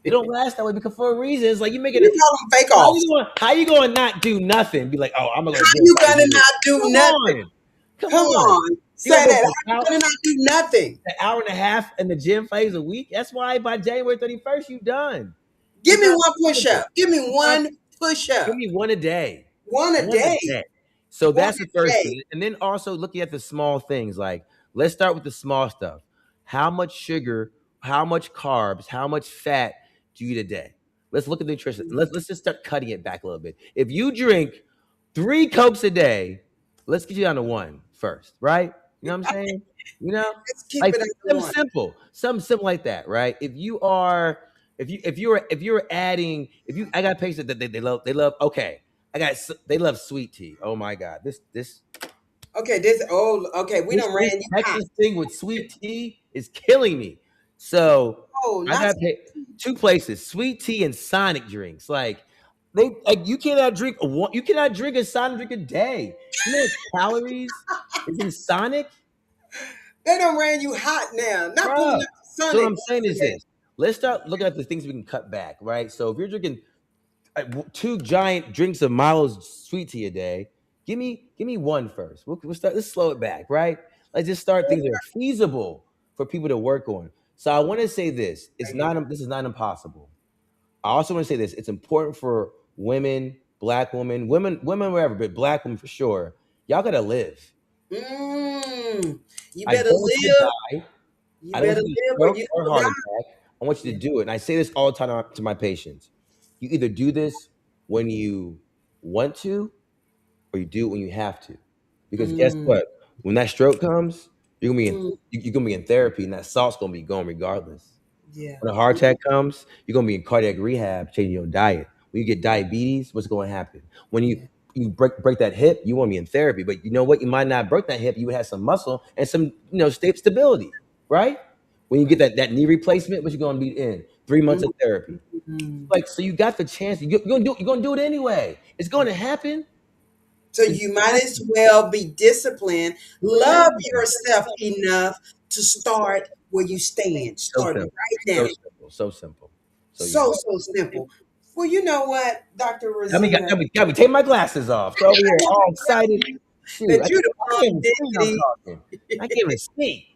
They don't last that way because for a reason. It's like you make it. We call them fake How offs. you going? How you going to not do nothing? Be like, oh, I'm gonna go to the How gym you 5 days gonna a week. not do Come nothing? on, come Come on. on, You gonna say go that. How work you out gonna not do nothing? an hour and a half in the gym 5 days a week? That's why by January 31st you done. Give It's me not one push possible. up. Give me It's not. one push Give up. me one a day. One a One a day. day. So One that's the a first day. thing. And then also looking at the small things. Like, let's start with the small stuff. How much sugar, how much carbs, how much fat do you eat a day? Let's look at the nutrition. Let's just start cutting it back a little bit. If you drink 3 Cokes a day, let's get you down to one first, right? You know what I'm saying? You know, Let's keep like it at the one. something simple like that, right? If you're adding, if you, I got patients that they love. Okay, they love sweet tea. Oh my god, this Okay, this okay, we this done this ran you hot. Texas thing with sweet tea is killing me. So Oh, I not got two places: sweet tea and Sonic drinks. Like you cannot drink one. You cannot drink a Sonic drink a day. You know what calories is in Sonic, they done ran you hot now. Not pulling bro? up the So what Sonic I'm saying is yet. this: let's start looking at the things we can cut back, right? So if you're drinking two giant drinks of Milo's sweet tea a day. Give me one first. We'll start. Let's slow it back, right? Let's just start things that are feasible for people to work on. So I want to say this: it's Right here. not. This is not impossible. I also want to say this: it's important for women, black women wherever, but black women for sure. Y'all gotta live. Mm, you I better don't want you to live. die. You I don't want better you to live or stroke you or will heart die. attack. I want you Yeah. to do it. And I say this all the time to my patients. You either do this when you want to or you do it when you have to. Because guess Mm, what? When that stroke comes, mm, you're gonna be in therapy and that salt's gonna be gone regardless. yeah. When a heart attack comes, you're gonna be in cardiac rehab, changing your diet. When you get diabetes, what's going to happen? When Yeah. you break that hip, you want to be in therapy. But you know what? You might not break that hip. You would have some muscle and some stability, right? When you get Right. that knee replacement, what you gonna be in 3 months of therapy? Mm, Like so, you got the chance. You're gonna do it anyway. It's going to happen. So you might as well be disciplined, love yourself enough to start where you stand. So Start simple. right So now. simple. So simple. So yeah. So simple. Well, you know what, Dr. Got me, got, Rosier, got me, got me. Take my glasses off. So over here, all excited. Shoot, that you the I can't bum even see when I'm diggity. talking. I can't even speak.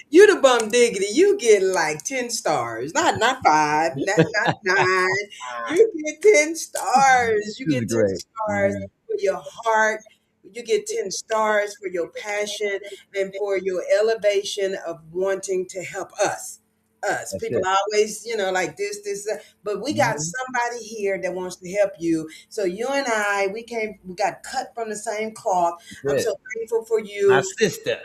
You the bum diggity. You get like 10 stars. Not five, not nine. You get 10 stars. You This is get 10 great. stars Mhm. for your heart. You get 10 stars for your passion and for your elevation of wanting to help us. Us. That's People it. always, like this, that. But we got Mhm. somebody here that wants to help you. So you and I, we got cut from the same cloth. I'm That's so it. thankful for My you. sister.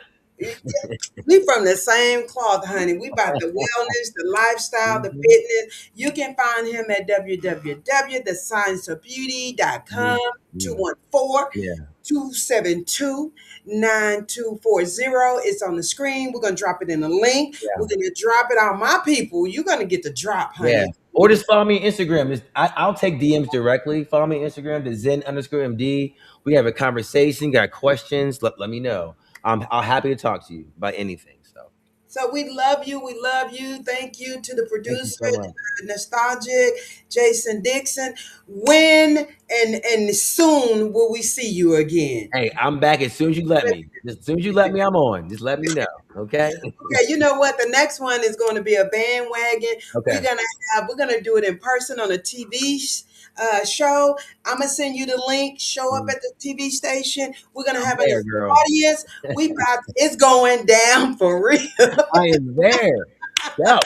We from the same cloth, honey. We about the wellness, the lifestyle, the Mhm. fitness. You can find him at www.thescienceofbeauty.com, Mhm. Yeah. 214 Yeah. 272 9240. It's on the screen. We're gonna drop it in a link. Yeah. We're gonna drop it on my people. You're gonna get the drop, Yeah. honey. Or just follow me on Instagram. I'll take DMs directly. Follow me on Instagram, the Zen_MD. We have a conversation. Got questions? Let me know. I'm happy to talk to you about anything. So So we love you. We love you. Thank you to the thank you producer, so much. nostalgic Jason Dixon. When and soon will we see you again? Hey, I'm back as soon as you let me. Just as soon as you let me, I'm on. Just let me know. Okay. Okay, you know what? The next one is going to be a bandwagon. Okay. We're gonna do it in person on a TV show. I'm gonna send you the link. Show up Mhm. at the TV station. We're gonna I'm have an there, girl. audience. It's going down for real. I am there. Go.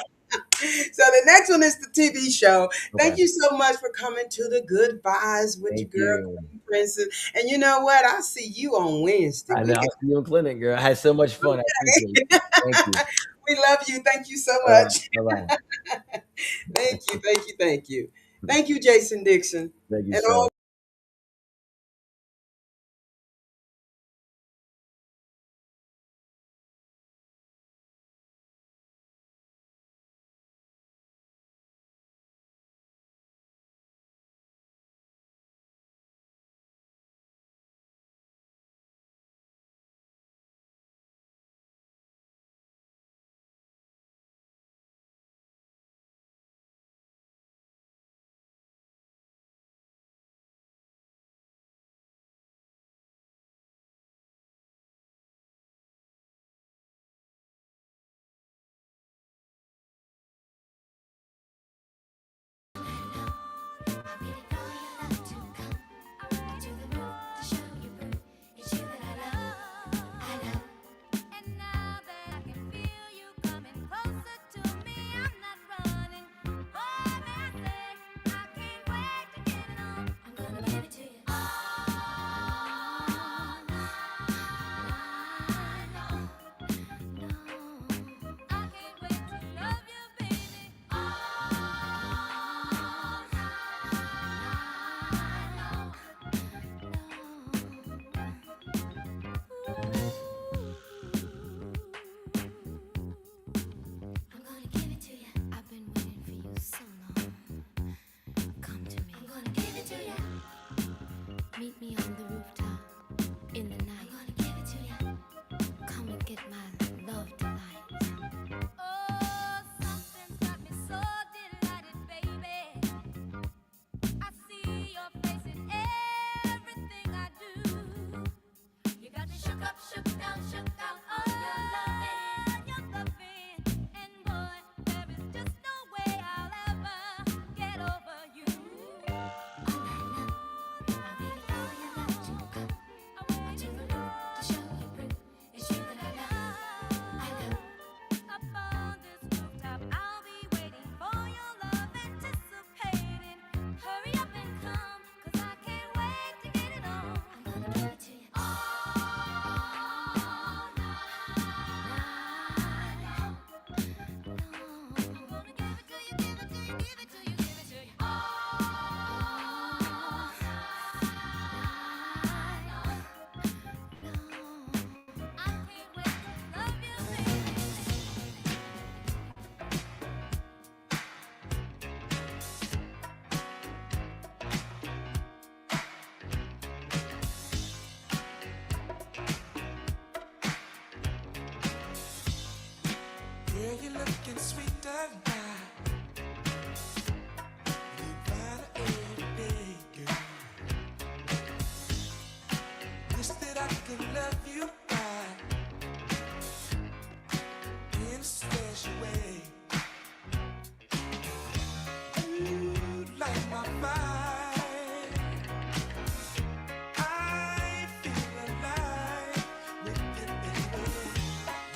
So the next one is the TV show. Okay. Thank you so much for coming to the Good Vibes with your Thank girl, you. Queen Princess. And you know what? I'll see you on Wednesday. I know. I'll see you in clinic, girl. I had so much fun. I appreciate you. Thank you. We love you. Thank you so All right. much. Bye bye. Thank you. Thank you. Thank you. Thank you, Jason Dixon. Thank you And so all Girl, you're looking sweet tonight. You find every day, girl. Wish that I could love you right in a special way. Ooh, like my fire. I feel alive with you, baby.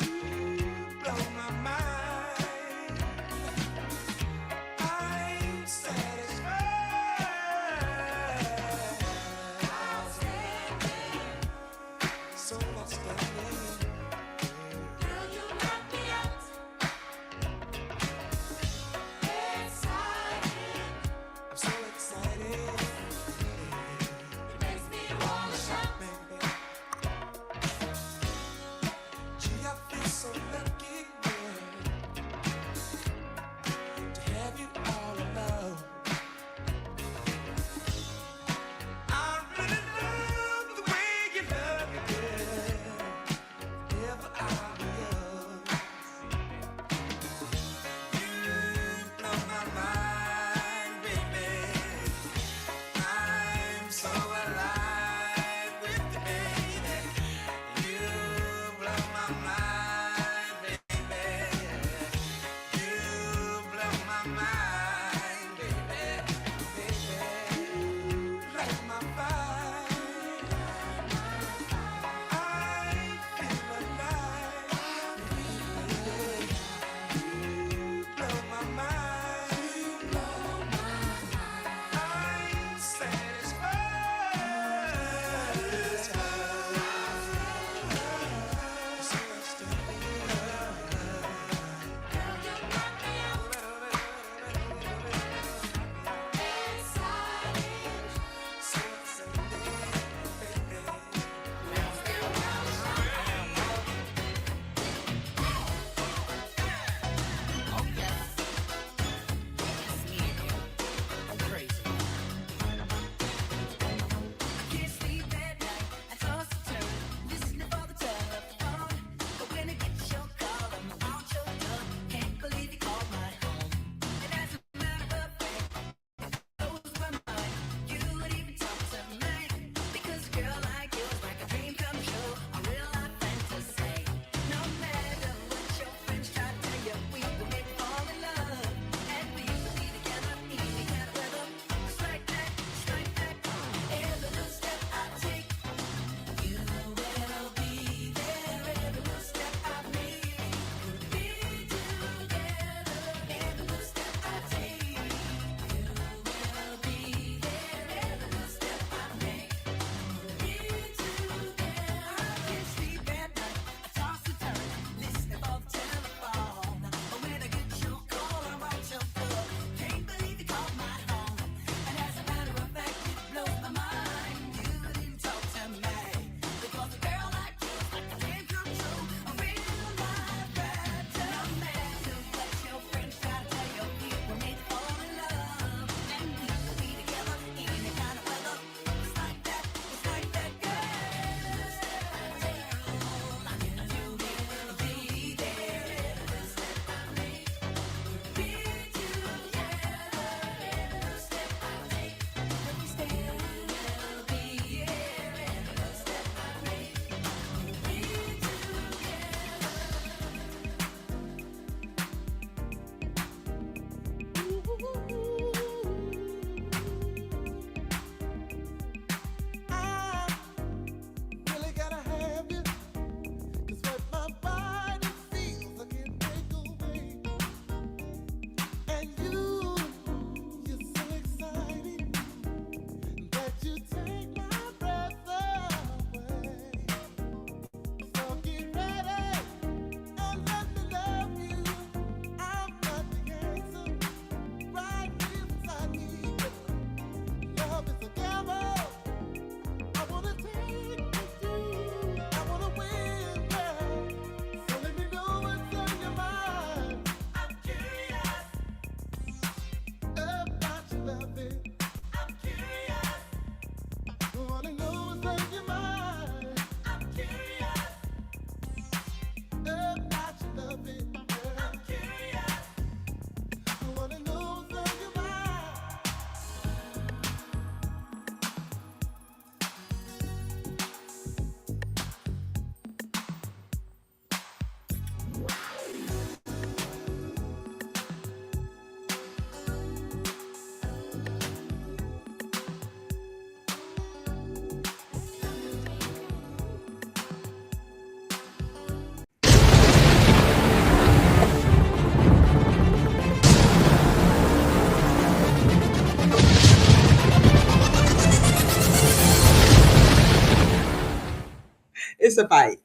You blow my mind. I'm satisfied. So much. a fight.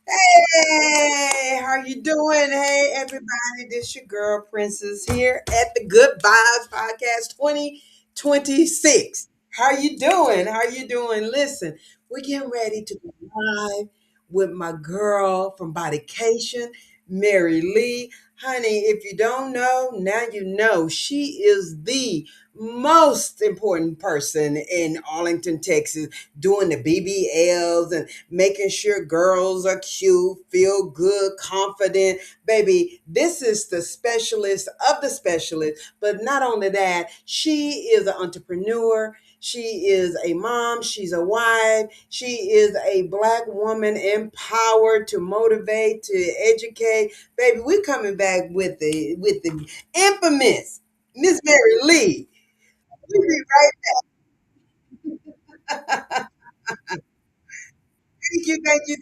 Hey, how you doing? Hey, everybody, this your girl Princess here at the Good Vibes Podcast 2026. How you doing? How you doing? Listen, we're getting ready to go live with my girl from Bodycation, Mary Lee. Honey, if you don't know, now you know. She is the most important person in Arlington, Texas, doing the BBLs and making sure girls are cute, feel good, confident. Baby, this is the specialist of the specialist. But not only that, she is an entrepreneur. She is a mom. She's a wife. She is a black woman empowered to motivate, to educate. Baby, we're coming back with the infamous Miss Mary Lee. We'll be right. Thank you, thank you,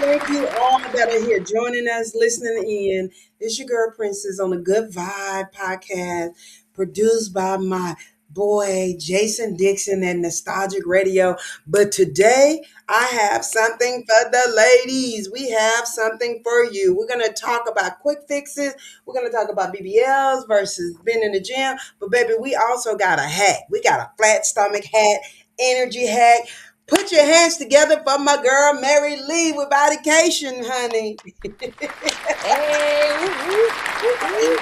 thank you all that are here joining us, listening in. It's your girl Princess on the Good Vibe podcast, produced by my boy Jason Dixon at Nostalgic Radio. But today I have something for the ladies. We have something for you. We're gonna talk about quick fixes. We're gonna talk about BBLs versus being in the gym. But baby, we also got a hack. We got a flat stomach hat, energy hack. Put your hands together for my girl Mary Lee with Bodycation, honey. Hey, woo, woo, woo, woo.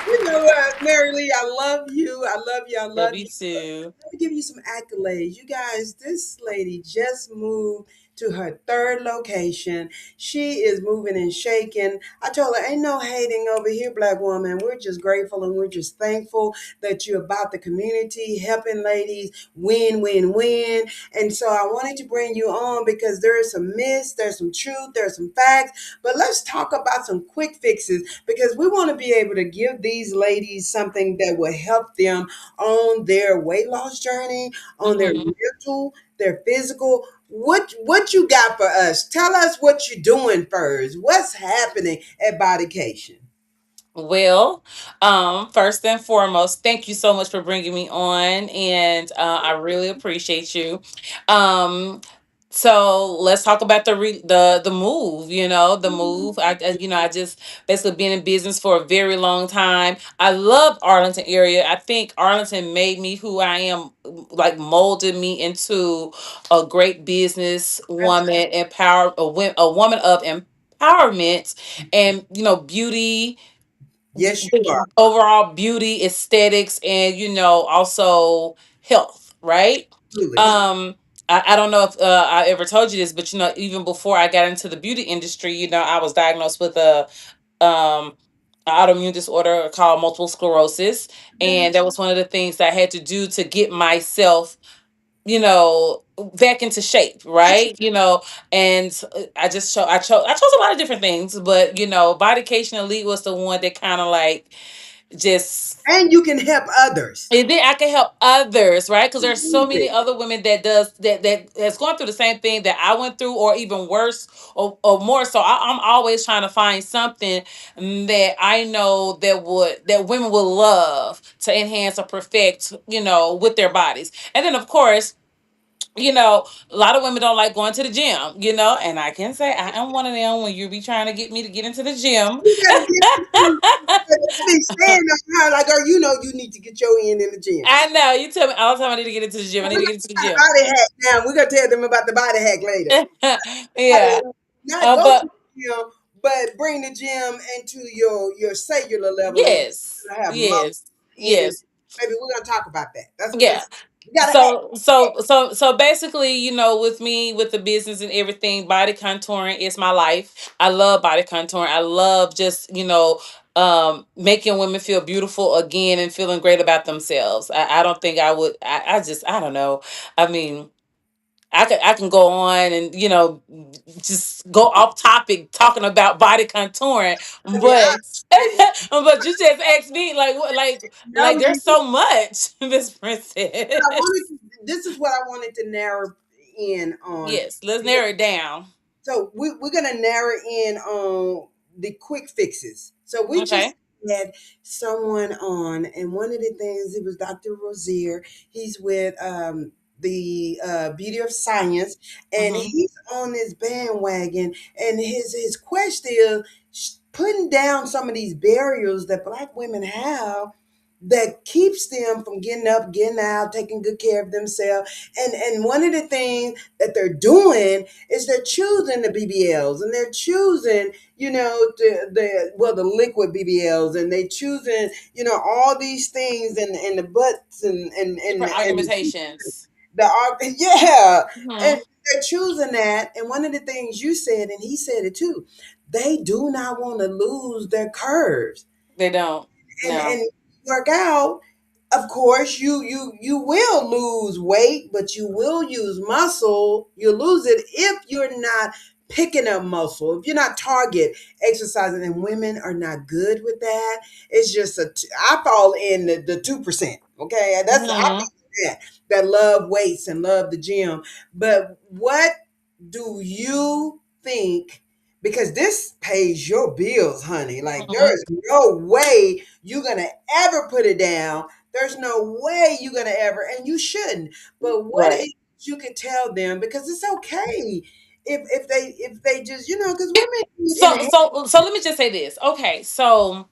You know what, Mary Lee, I love you. I love you. I Love love you you. too. Let me give you some accolades. You guys, this lady just moved to her third location. She is moving and shaking. I told her, ain't no hating over here, black woman. We're just grateful and we're just thankful that you're about the community, helping ladies win, win, win. And so I wanted to bring you on because there is some myths, there's some truth, there's some facts. But let's talk about some quick fixes because we want to be able to give these ladies something that will help them on their weight loss journey, on their hmm mental, their physical. What you got for us? Tell us what you're doing first. What's happening at Bodycation? Well, first and foremost, thank you so much for bringing me on, and I really appreciate you. Um, so let's talk about the move. The move. I just basically been in business for a very long time. I love Arlington area. I think Arlington made me who I am, like molded me into a great business woman, a woman of empowerment, and beauty Yes, you are. overall beauty, aesthetics, and also health, right? Absolutely. Um, I don't know if I ever told you this, but even before I got into the beauty industry, I was diagnosed with um an autoimmune disorder called multiple sclerosis, Okay. and that was one of the things that I had to do to get myself back into shape, right? And I chose a lot of different things, but Bodycation Elite was the one that kind of like just And you can help others. and then I can help others, right? Because there's so many Absolutely. other women that has gone through the same thing that I went through, or even worse, or more. So I'm always trying to find something that I know that women will love to enhance or perfect, with their bodies. And then of course, a lot of women don't like going to the gym, and I can say I am one of them when you be trying to get me to get into the gym. You gotta get into I be saying on her like, girl, you know you need to get your in the gym. I know you tell me all the time I need to get into the gym. I We're need to get into the gonna gym. body hack now. We're gonna tell them about the body hack later. Yeah. Not go to But the gym, but bring the gym into your cellular level and yes, have muscle yes, and yes. maybe we're gonna talk about that. That's what Yeah. this we gotta hack. So basically, with me with the business and everything, body contouring is my life. I love body contouring. I love just, making women feel beautiful again and feeling great about themselves. I don't think I would I don't know. I mean, I can go on and just go off topic talking about body contouring, To be but honest, but you just asked me like what like no, there's so much, Miss Princess. this is what I wanted to narrow in on. Yes, let's narrow it down. So we're gonna narrow in on the quick fixes. So we just Okay. had someone on, and one of the things it was Dr. Rosier. He's with the Beauty of Science, and Mm-hmm. he's on this bandwagon. And his quest is putting down some of these barriers that Black women have that keeps them from getting up, getting out, taking good care of themselves. And one of the things that they're doing is they're choosing the BBLs and they're choosing, the liquid BBLs and they choosing, all these things and the butts Different argumentations. the art, yeah. And Hmm. they're choosing that. And one of the things you said, and he said it too, they do not want to lose their curves They don't. No. and work out. Of course you will lose weight, but you will use muscle. You lose it if you're not picking up muscle, if you're not target exercising, and women are not good with that. It's just I fall in the 2%. Okay, that's I Hmm. that love weights and love the gym. But what do you think? Because this pays your bills, honey. Like Hmm. there's no way you're gonna ever put it down. There's no way you're gonna ever, and you shouldn't. But what Right. if you could tell them because it's okay if they just because women need So let me just say this. Okay, so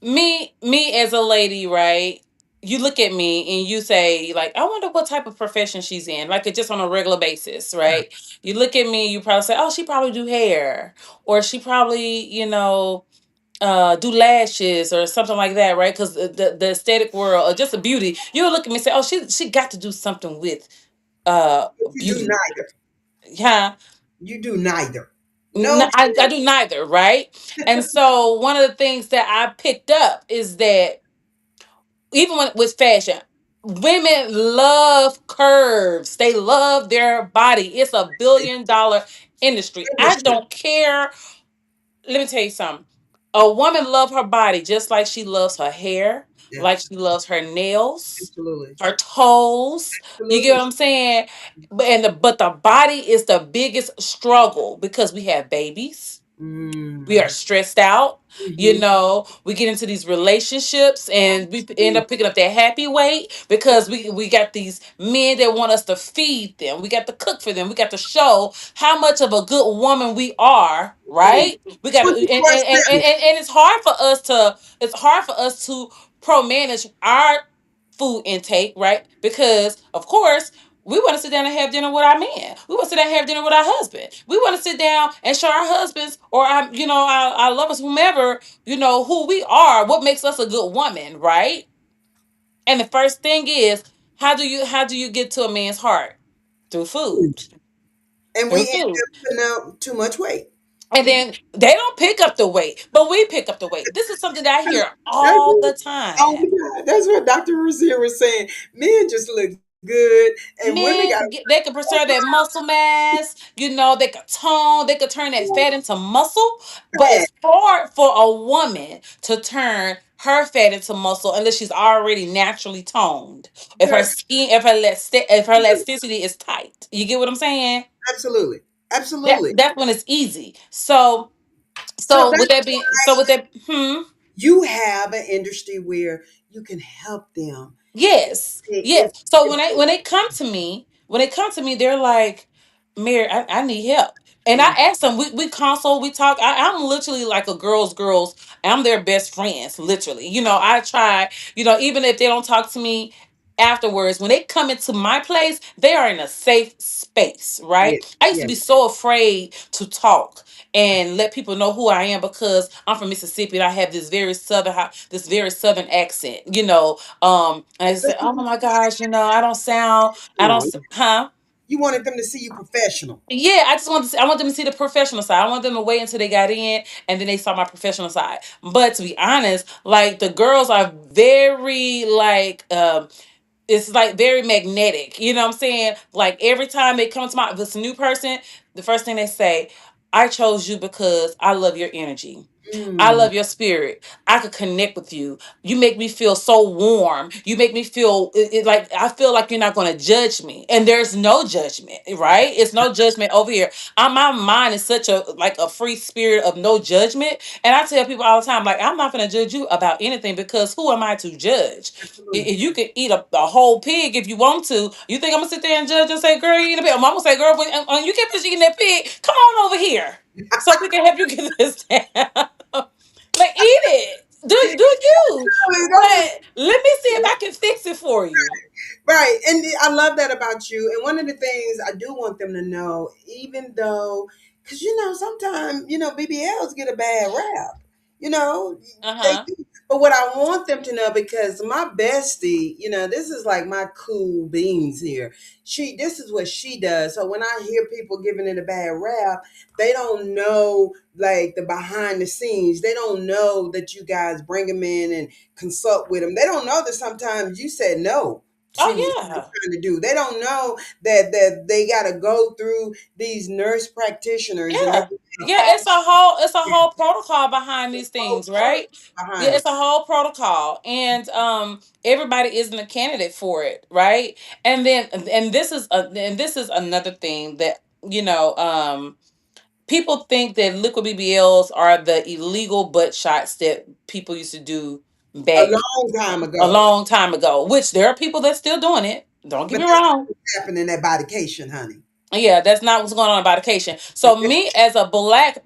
me as a lady, right? You look at me and you say, like, I wonder what type of profession she's in, like just on a regular basis, right? You look at me, you probably say, oh, she probably do hair, or she probably, do lashes or something like that, right? Because the aesthetic world or just the beauty, you'll look at me and say, oh, she got to do something with you do beauty. neither. Yeah. You do neither. No, I do neither, right? And so one of the things that I picked up is that even with fashion, women love curves. They love their body. It's a $1 billion industry. I industry. don't care. Let me tell you something. A woman love her body just like she loves her hair, Yeah, like she loves her nails, absolutely, her toes. You get absolutely. what I'm saying? But the body is the biggest struggle because we have babies, we are Mm-hmm. stressed out. Mm-hmm. We get into these relationships and we end up picking up that happy weight because we got these men that want us to feed them. We got to cook for them. We got to show how much of a good woman we are, right? We got to, and, and, 24/7. and, and, and it's hard for us to pro manage our food intake, right? Because of course We want to sit down and have dinner with our man. We want to sit down and have dinner with our husband. We want to sit down and show our husbands or our lovers, whomever, who we are, what makes us a good woman, right? And the first thing is, how do you get to a man's heart? Through food. And we Through end food. up putting out too much weight. And then they don't pick up the weight, but we pick up the weight. This is something that I hear That's all what, the oh time. my God, that's what Dr. Rozier was saying. Men just look good, and women got They could preserve that muscle mass, they could tone, they could turn that fat into muscle. But fat. it's hard for a woman to turn her fat into muscle unless she's already naturally toned. If her Girl, skin, if her elasticity is tight. You get what I'm saying? absolutely, That absolutely. that's when it's easy. So So so with that's that being so with that you have an industry where you can help them. Yes, If, yes. So if when they come to me, they're like, "Mary, I need help." And I ask them, we consult, we talk. I'm literally like a girls. I'm their best friends, literally. I try. Even if they don't talk to me afterwards, when they come into my place, they are in a safe space, yeah, right? I used to yeah, be so afraid to talk and let people know who I am because I'm from Mississippi and I have this very southern accent. And I but said, "Oh my gosh, I don't, no, huh?" you wanted them to see you professional. Yeah, I want them to see the professional side. I want them to wait until they got in and then they saw my professional side. But to be honest, like the girls are very like it's like very magnetic. You know what I'm saying? Like every time they come to if it's a new person, the first thing they say, "I chose you because I love your energy. I Mm, love your spirit. I could connect with you. You make me feel so warm. You make me feel like I feel like you're not going to judge me. And there's no judgment, right? It's no judgment over here. My mind is such a free spirit of no judgment. And I tell people all the time, like I'm not going to judge you about anything because who am I to judge? absolutely. You can eat a whole pig if you want to. You think I'm gonna sit there and judge and say, "Girl, you eating a pig"? Mama say, "Girl, when you can't finish eating that pig, come on over here so we can help you get this down." Like eat it. Do you? That's But let me see if I can fix it for you. right. And I love that about you. And one of the things I do want them to know, even though, because, sometimes, BBLs get a bad rap, you know, they Uh-huh. do. But what I want them to know, because my bestie, this is like my cool beans here. This is what she does. So when I hear people giving it a bad rap, they don't know like the behind the scenes. They don't know that you guys bring them in and consult with them. They don't know that sometimes you said no to what they're Oh trying to do. They don't know that they got to go through these nurse practitioners and they yeah. get Yeah, it's a whole protocol behind these whole things, right? protocol Yeah, behind it's it. a whole protocol. And everybody isn't a candidate for it, right? And this is another thing that, people think that liquid BBLs are the illegal butt shots that people used to do A back long time a ago. long time ago, which there are people that's still doing it. Don't get But me that's not wrong. what's happening at Bodycation, honey. Yeah, that's not what's going on about occasion. So me as a black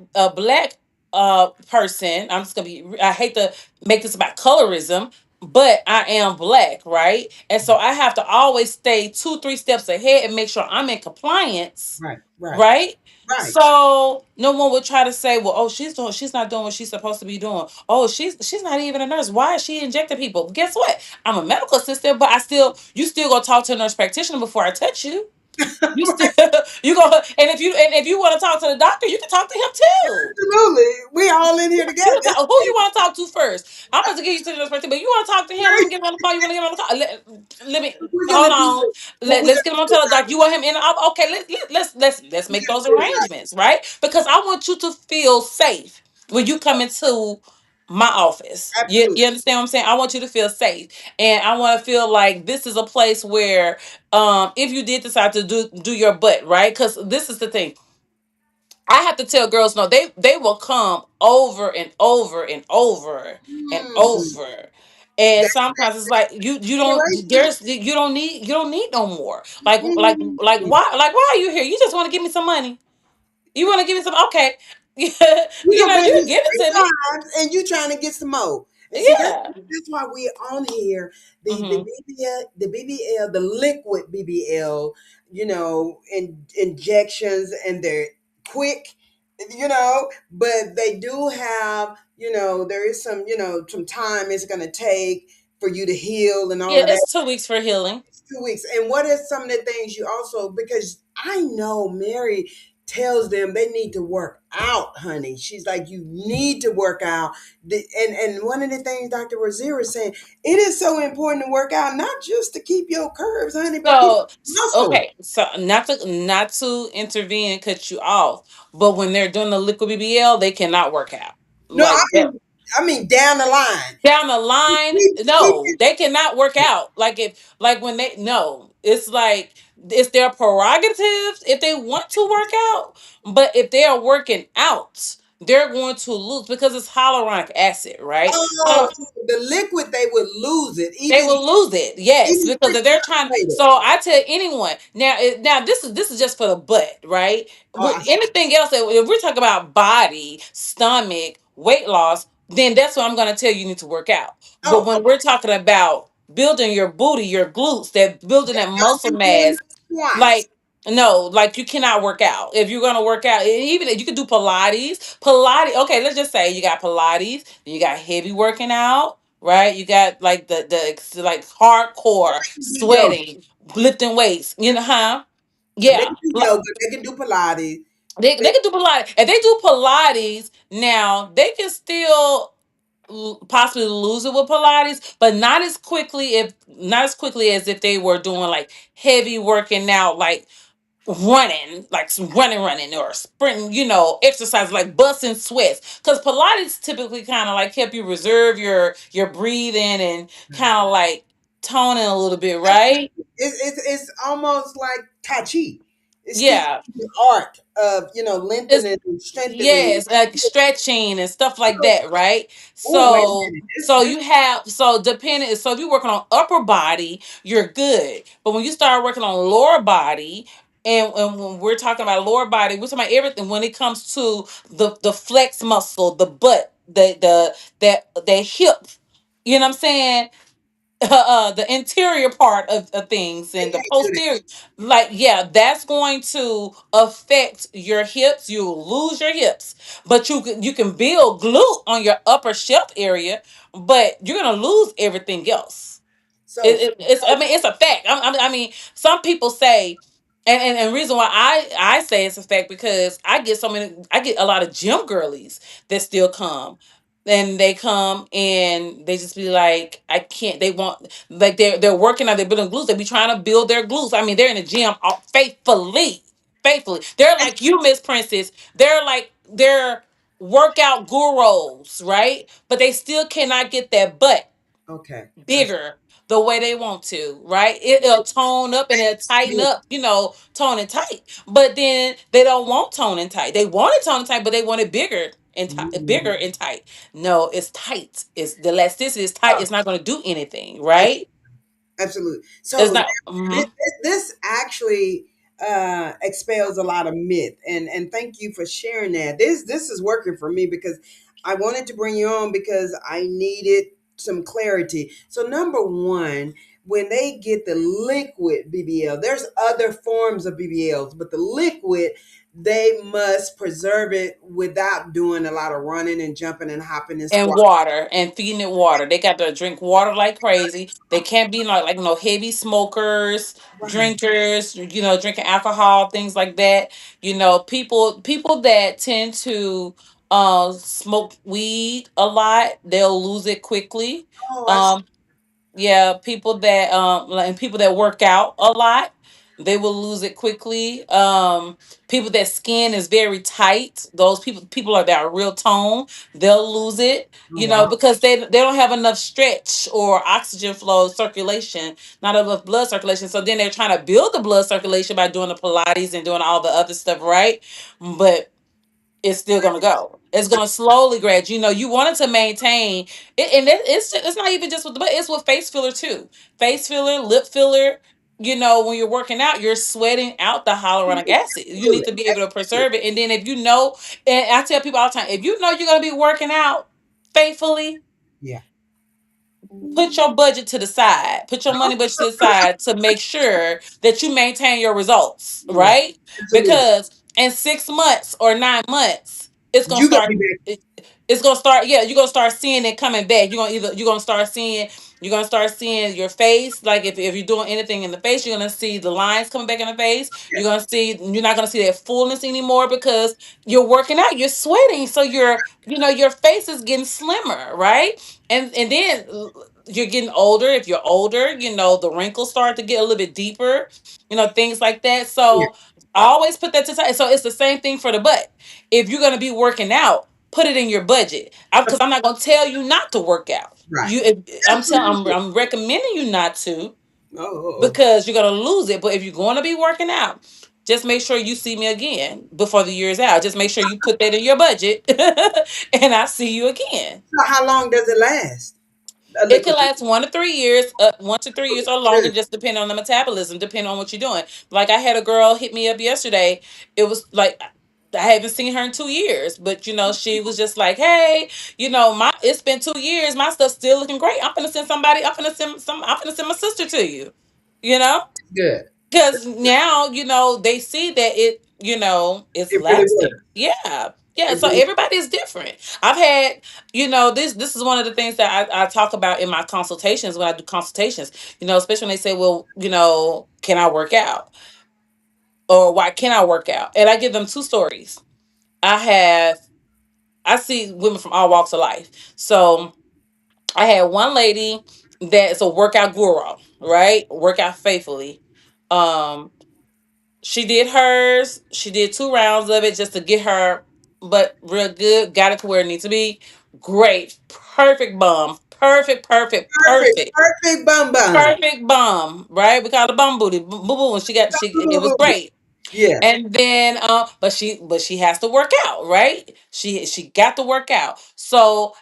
person, I hate to make this about colorism, but I am black, right? And so I have to always stay 2-3 steps ahead and make sure I'm in compliance, Right, right, right? right. So no one would try to say, "Well, oh, she's not doing what she's supposed to be doing. Oh, she's not even a nurse. Why is she injecting people?" Guess what? I'm a medical assistant, but you still go talk to a nurse practitioner before I touch you. You still you go and if you want to talk to the doctor, you can talk to him too. Absolutely. We all in here You can together. talk, who you want to talk to first? I'm going to get you to the perspective, but you want to talk to him? Let me get him on the phone. You want to get him on the call? Let me What we're hold gonna do on. what we're Let's get him gonna on do, teledoc. You want him in? Okay, let's we make gotta those do it right. arrangements, right? Because I want you to feel safe when you come into my office. You Absolutely. understand what I'm saying? I want you to feel safe, and I want to feel like this is a place where, if you did decide to do your butt, right? Because this is the thing. I have to tell girls no, they will come over and over and over and Mm, over. And that sometimes it's like generation. you don't need no more. Like Mm. why are you here? You just want to give me some money. You want to give me some okay. You done You paid me give it to me. 3 times and you trying to get some more. And see, Yeah. that's why we on here. The Hmm. BBL, the BBL, the liquid BBL, injections, and they're quick, but they do have, there is some time it's going to take for you to heal and all Yeah, of that. it's 2 weeks for healing. 2 weeks. And what is some of the things you also, because I know Mary tells them they need to work out, honey. She's like, you need to work out. And one of the things Dr. Rozier is saying, it is so important to work out, not just to keep your curves, honey, but keep So muscle. okay, so not to intervene and cut you off, but when they're doing the liquid BBL, they cannot work out No, like that. I mean down the line. Down the line, Keep no, they cannot work out. Like if like when they no, it's like it's their prerogative if they want to work out, but if they are working out, they're going to lose because it's hyaluronic acid, right? oh, the liquid, they would lose it, They even will lose it, yes, even because if they're trying. later. So I tell anyone now. Now this is just for the butt, right? Oh, With anything else, if we're talking about body, stomach, weight loss, then that's what I'm going to tell you. You need to work out. But oh, when we're talking about building your booty, your glutes, that building that I've muscle been doing mass, this twice. like no, like you cannot work out if you're gonna work out. Even if you could do Pilates, okay, let's just say you got Pilates, then you got heavy working out, right? You got like like hardcore Yo, sweating, lifting weights, huh? they Yeah, can do yoga, they can do Pilates. they They, can do Pilates. If they do Pilates now, they can still possibly lose it with Pilates, but not as quickly as if they were doing like heavy working out, like running, like some running, or sprinting, exercise like busting sweats. Because Pilates typically kind of like help you reserve your breathing and kind of like toning a little bit, right? it's almost like Tai Chi. It's teaching Yeah. the art of, It's lengthening and strengthening. yes, like stretching and stuff like that, right? Oh, wait a So minute. so you have so depending so if you're working on upper body, you're good. But when you start working on lower body, and when we're talking about lower body, we're talking about everything when it comes to the flex muscle, the butt, the hip, you know what I'm saying? The interior part of things They and the can't do that. posterior, like yeah, that's going to affect your hips. You'll lose your hips, but you can build glute on your upper shelf area, but you're gonna lose everything else. So, It's I mean it's a fact. I mean some people say, and reason why I say it's a fact because I get a lot of gym girlies that still come. And they come and they just be like, I can't. They want like they're working out, they're building glutes. They be trying to build their glutes. I mean, they're in the gym faithfully. They're like you, Miss Princess. They're workout gurus, right? But they still cannot get that butt okay. bigger the way they want to, right? It'll tone up and it'll tighten up, tone and tight. But then they don't want tone and tight. They want it tone and tight, but they want it bigger and bigger Mhm. and tight. No, it's tight. It's the elasticity is tight. Oh, It's not going to do anything, right? absolutely. It's So not. this actually expels a lot of myth, and thank you for sharing that. This is working for me because I wanted to bring you on because I needed some clarity. So number one, when they get the liquid BBL, there's other forms of BBLs, but the liquid, they must preserve it without doing a lot of running and jumping and hopping and And squatting. water and feeding it water. They got to drink water like crazy. They can't be like no heavy smokers, Right. drinkers, drinking alcohol, things like that. People that tend to smoke weed a lot, they'll lose it quickly. Oh, I see. Um yeah, people that and people that work out a lot, they will lose it quickly. People that skin is very tight, those people that are real tone, they'll lose it, Oh, wow. because they don't have enough stretch or oxygen flow circulation, not enough blood circulation. So then they're trying to build the blood circulation by doing the Pilates and doing all the other stuff, right? But it's still gonna go. It's gonna slowly grad. You wanted to maintain it, and it's not even just with the butt. It's with face filler too. Face filler, lip filler. When you're working out, you're sweating out the hyaluronic acid. You need Absolutely. to be able to preserve it. And then if you know, and I tell people all the time, if you know you're gonna be working out faithfully, Yeah. put your budget to the side. Put your money budget to the side to make sure that you maintain your results, Right. right? Absolutely. Because in 6 months or 9 months, it's gonna You gonna start. be back. It's gonna start. Yeah, you're gonna start seeing it coming back. You're gonna start seeing your face. Like if you're doing anything in the face, you're gonna see the lines coming back in the face. You're not gonna see that fullness anymore because you're working out. You're sweating, so your face is getting slimmer, right? And then you're getting older. If you're older, the wrinkles start to get a little bit deeper. Things like that. Yeah. So I always put that to side. So it's the same thing for the butt. If you're gonna be working out, put it in your budget. Because I'm not gonna tell you not to work out. Right. I'm Absolutely. I'm recommending you not to Oh, oh, oh. because you're gonna lose it. But if you're gonna be working out, just make sure you see me again before the year's out. Just make sure you put that in your budget, and I see you again. So how long does it last? It can last 1 to 3 years, 1 to 3 years or longer, Good. just depending on the metabolism, depending on what you're doing. Like I had a girl hit me up yesterday. It was like I haven't seen her in 2 years, but she was just like, "Hey, my it's been 2 years. My stuff's still looking great. I'm gonna send somebody. I'm gonna send my sister to you." You know, Good. because now, they see that it's It really lasting. works. Yeah. Yeah. It So really everybody is different. I've had, this is one of the things that I talk about in my consultations when I do consultations, especially when they say, well, can I work out? Or why can't I work out? And I give them two stories. I have I see women from all walks of life. So I had one lady that's a workout guru, right? Workout faithfully. Um, She did hers. She did 2 rounds of it just to get her butt real good. Got it to where it needs to be. Great. Perfect bum. Perfect, perfect, perfect. perfect. Perfect bum bum. Perfect bum. Right? We call it bum booty. Boo boo. And it was great. Yeah. And then but she has to work out, right? She got to work out. So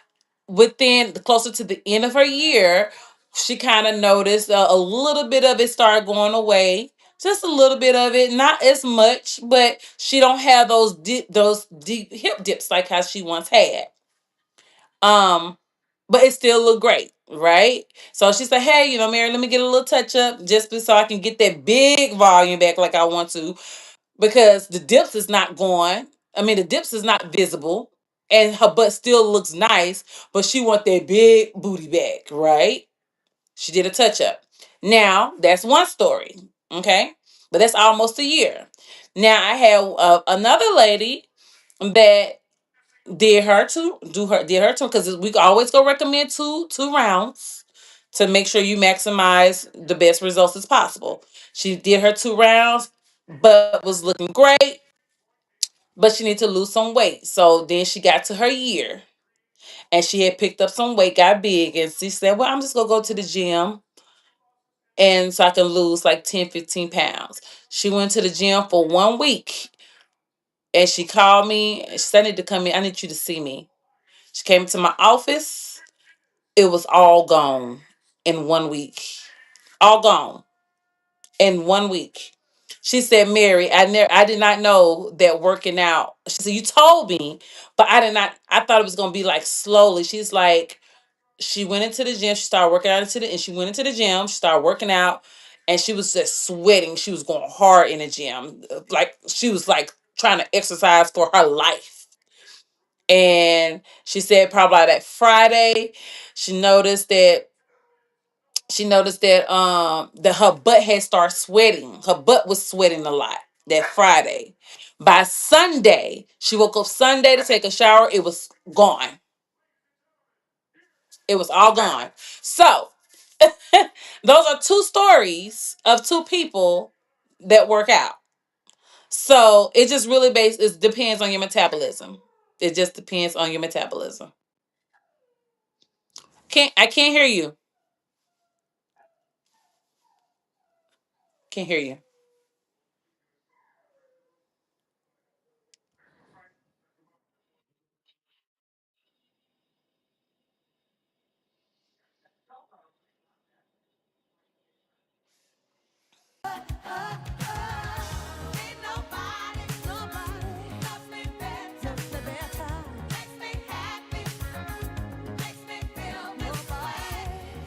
within closer to the end of her year, she kind of noticed a little bit of it started going away. Just a little bit of it, not as much, but she don't have those deep hip dips like how she once had. Um, but it still looked great, right? So she said, "Hey, Mary, let me get a little touch up just so I can get that big volume back like I want to, because the dips is not going. I mean, the dips is not visible, and her butt still looks nice, but she want that big booty back, right?" She did a touch up. Now that's one story, okay, but that's almost a year. Now I have another lady that did her too, because we always go recommend two rounds to make sure you maximize the best results as possible. She did her 2 rounds, but was looking great, but she needed to lose some weight. So then she got to her year and she had picked up some weight, got big, and she said, "Well, I'm just gonna go to the gym and so I can lose like 10, 15 pounds." She went to the gym for 1 week and she called me and she said, "I need to come in. I need you to see me." She came to my office. It was all gone in 1 week. All gone in 1 week. She said, "Mary, I did not know that working out." She said, "You told me, but I did not. I thought it was gonna be like slowly." She's like, she went into the gym. She started working out and she went into the gym. She started working out, and she was just sweating. She was going hard in the gym, like she was like trying to exercise for her life. And she said probably that Friday, she noticed that that her butt had started sweating. Her butt was sweating a lot that Friday. By Sunday, she woke up Sunday to take a shower. It was gone. It was all gone. So those are two stories of two people that work out. So it just really it depends on your metabolism. It just depends on your metabolism. I can't hear you. Can't hear you. Ain't nobody loves me better, makes me happy, makes me feel this way.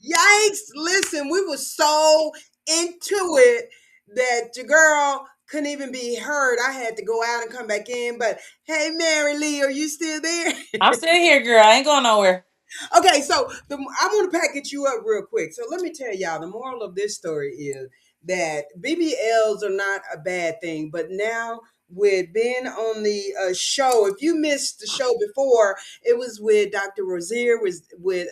Yikes! Listen, we were so into it that your girl couldn't even be heard. I had to go out and come back in. But hey, Mary Lee, are you still there? I'm still here, girl. I ain't going nowhere. Okay, so I want to package you up real quick. So let me tell y'all the moral of this story is that BBLs are not a bad thing, but now with being on the show, if you missed the show before, it was with Dr. Rozier, was with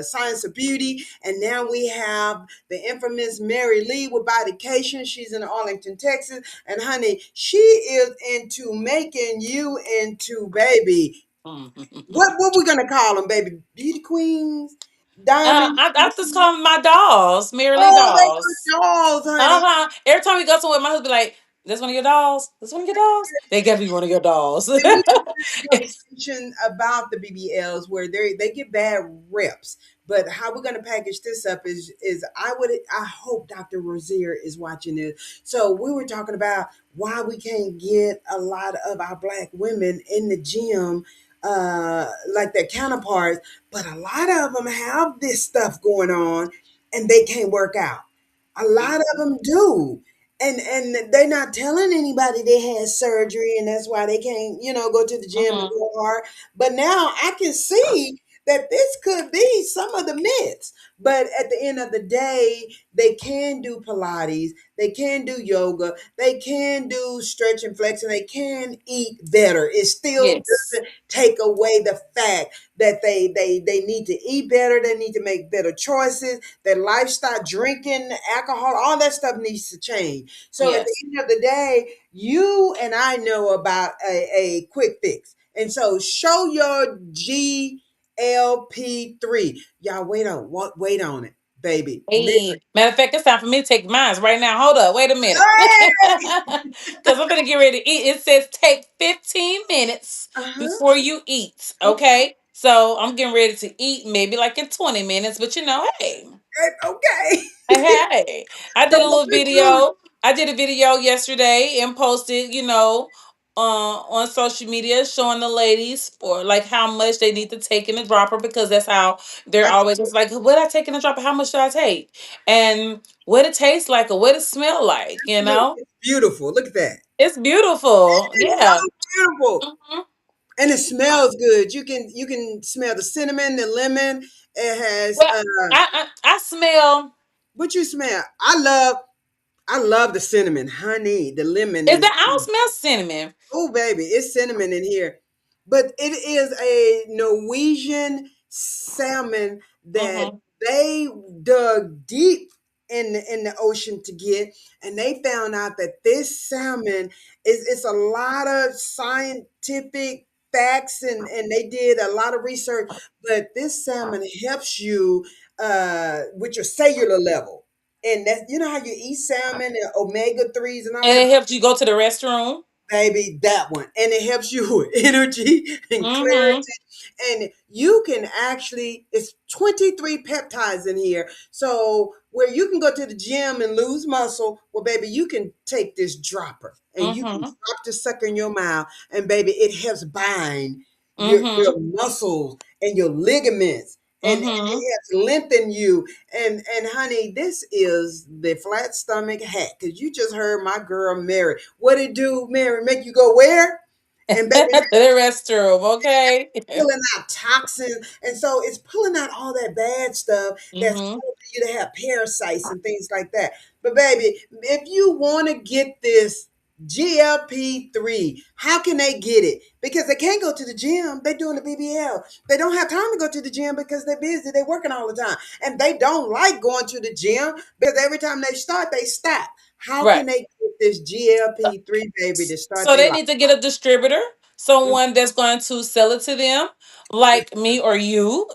Science of Beauty, and now we have the infamous Mary Lee with Bodycation. She's in Arlington, Texas, and honey, she is into making you into baby. What we gonna call them, baby? Beauty queens, diamond. I just call them my dolls, merely Oh, they dolls. are dolls, honey. Uh-huh. Every time we go somewhere, my husband be like, "This one of your dolls? This one of your dolls? They gotta be one of your dolls." And we just had a conversation about the BBLs where they get bad reps. But how we're gonna package this up is I hope Dr. Rozier is watching this. So we were talking about why we can't get a lot of our black women in the gym like their counterparts, but a lot of them have this stuff going on and they can't work out. A lot of them do, and they're not telling anybody they had surgery and that's why they can't, go to the gym and Mhm. go hard. But now I can see that this could be some of the myths. But at the end of the day, they can do Pilates, they can do yoga, they can do stretch and flex, and they can eat better. It still Yes. doesn't take away the fact that they need to eat better, they need to make better choices, their lifestyle, drinking, alcohol, all that stuff needs to change. So at the Yes. end of the day, you and I know about a quick fix. And so show your GLP-3. Y'all wait on it, baby. Hey, matter of fact, it's time for me to take mine right now. Hold up, wait a minute. Hey! Because I'm gonna get ready to eat. It says take 15 minutes Uh-huh. before you eat. Okay. So I'm getting ready to eat maybe like in 20 minutes, but hey. Okay. Hey, I So did a what little we do, video. I did a video yesterday and posted, on social media showing the ladies for like how much they need to take in a dropper because that's how they're always it's like, what I take in a dropper? How much should I take? And what it tastes like or what it smell like, you absolutely, know? it's beautiful. Look at that. It's beautiful. It's Yeah. so beautiful. Mhm. And it smells good. You can smell the cinnamon, the lemon. It has Well, I smell. what you smell? I love the cinnamon, honey. The lemon Is is, that I don't smell cinnamon? oh baby, it's cinnamon in here. But it is a Norwegian salmon that Mm-hmm. they dug deep in the ocean to get, and they found out that this salmon is it's a lot of scientific facts, and they did a lot of research, but this salmon helps you with your cellular level. And that's how you eat salmon and omega 3s and all And that. it helps you go to the restroom. Baby, that one. And it helps you with energy and Mm-hmm. clarity. And you can actually, it's 23 peptides in here. So where you can go to the gym and lose muscle, well, baby, you can take this dropper and you can Mm-hmm. drop the sucker in your mouth. And baby, it helps bind your Mm-hmm. muscles and your ligaments. And Mm-hmm. it helps lengthen you. And honey, this is the flat stomach hack. Because you just heard my girl Mary. What it do, Mary? Make you go where? And baby, To the restroom, okay? pulling out toxins. And so it's pulling out all that bad stuff that's Mm-hmm. causing you to have parasites and things like that. But baby, if you want to get this GLP-3, how can they get it? Because they can't go to the gym. They're doing the BBL. They don't have time to go to the gym because they're busy. They're working all the time. And they don't like going to the gym because every time they start, they stop. How Right. can they get this GLP-3 baby to start So their they life? need to get a distributor, someone that's going to sell it to them, like me or you,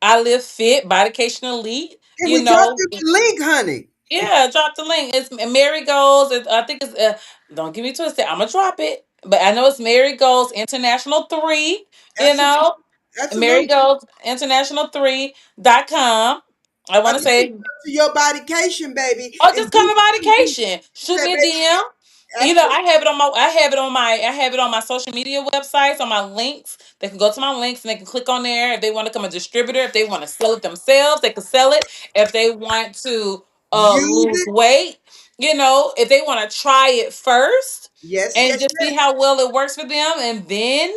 I live fit, Bodycation Elite, Can we drop them the link, honey? Yeah, drop the link. It's Marigolds. I think it's. Don't get me twisted. I'm gonna drop it, but I know it's Marigolds International 3. You Absolutely. know, Absolutely. Marigolds International 3.com. I Or want to you can say, go to your bodycation, baby, oh, and just come to do Bodycation. Shoot say, me a baby, DM. Absolutely. I have it on my social media websites, on my links. They can go to my links and they can click on there if they want to become a distributor, if they want to sell it themselves, they can sell it. If they want to Use lose it. weight, if they want to try it first Yes, and yes, just see yes. how well it works for them and then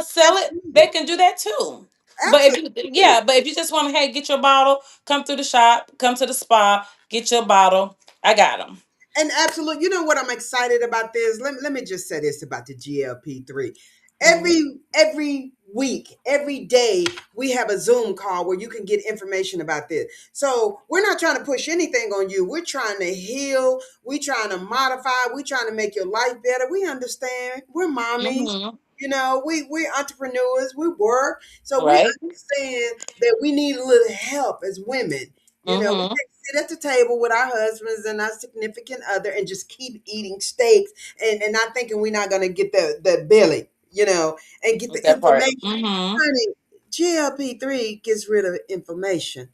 sell it, they Absolutely. can do that too. But if you Absolutely. yeah, but if you just want to, hey, get your bottle, come through the shop, come to the spa, get your bottle. I got them. And absolutely, you know what I'm excited about this? Let me just say this about the GLP-3. Hmm. Every week, every day, we have a Zoom call where you can get information about this. So we're not trying to push anything on you. We're trying to heal. We're trying to modify. We're trying to make your life better. We understand. We're mommies. Hmm. We're entrepreneurs. We work. So we Right. understand that we need a little help as women. We Hmm. can't sit at the table with our husbands and our significant other and just keep eating steaks and not thinking we're not going to get the belly, and get the That part. information. Honey, GLP-3 gets rid of inflammation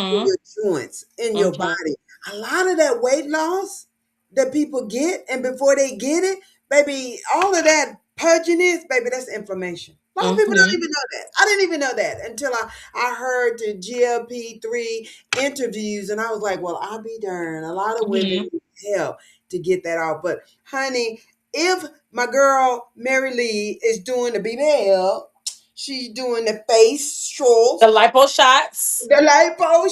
in Hmm. your joints, in your Hmm. body. A lot of that weight loss that people get, and before they get it, baby, all of that pudginess, baby, that's inflammation. A lot of people don't Hmm. even know that. I didn't even know that until I heard the GLP-3 interviews, and I was like, well, I'll be darned. A lot of women Hmm. need help to get that off. But honey, if my girl Mary Lee is doing the BBL, she's doing the face The strolls, lipo shots. the lipo.